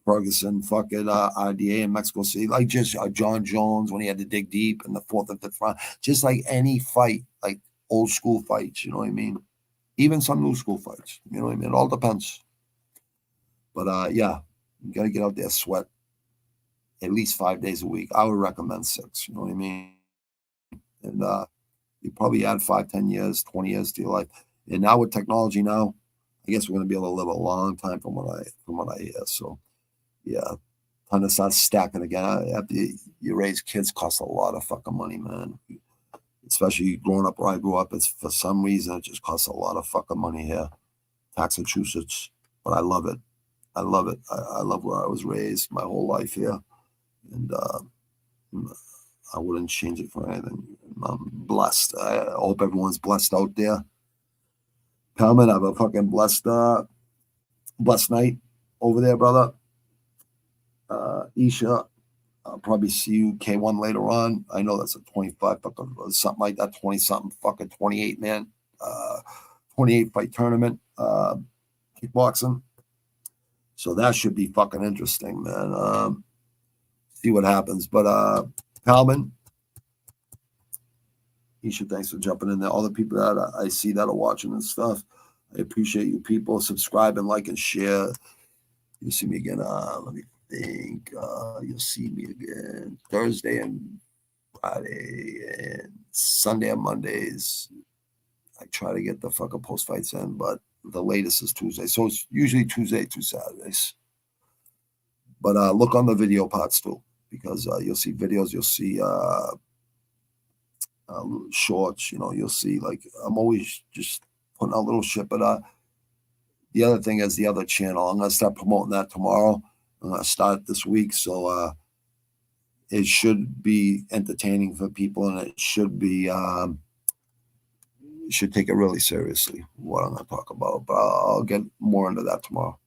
Ferguson, fucking RDA in Mexico City, like just John Jones when he had to dig deep in the fourth and fifth round. Just like any fight, like old school fights. You know what I mean? Even some new school fights. You know what I mean? It all depends. But yeah, you got to get out there, sweat at least 5 days a week. I would recommend 6. You know what I mean? And you probably add 5, 10 years, 20 years to your life. And now with technology now, I guess we're going to be able to live a long time from what I hear. So yeah, time to start stacking again. After you raise kids, costs a lot of fucking money, man. Especially growing up where I grew up, it's for some reason it just costs a lot of fucking money here, Massachusetts. But I love it. I love it. I love where I was raised my whole life here, and I wouldn't change it for anything. I'm blessed. I hope everyone's blessed out there. Palman, have a fucking blessed night over there, brother. Isha, I'll probably see you K1 later on. I know that's a 25 fucking something like that, 20 something fucking 28 man, 28 fight tournament, kickboxing. So that should be fucking interesting, man. See what happens. But Palman, Isha, thanks for jumping in there. All the people that I see that are watching and stuff, I appreciate you people. Subscribe and like and share. You'll see me again. Let me think. You'll see me again Thursday and Friday and Sunday and Mondays. I try to get the fucking post fights in, but the latest is Tuesday. So it's usually Tuesday to Saturdays. But look on the video parts too, because you'll see videos, you'll see shorts, you'll see, like, I'm always just putting out little shit. But the other thing is the other channel. I'm going to start promoting that tomorrow. I'm going to start this week. So it should be entertaining for people, and it should be, should take it really seriously, what I'm going to talk about. But I'll get more into that tomorrow.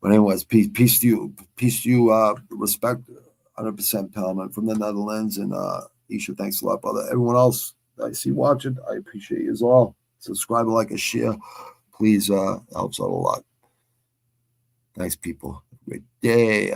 But anyways, peace to you. Respect, 100% Palman from the Netherlands. And Isha, thanks a lot, brother. Everyone else I see watching, I appreciate you as all. subscribe, like, and share. Please, helps out a lot. Thanks, people. Have a great day.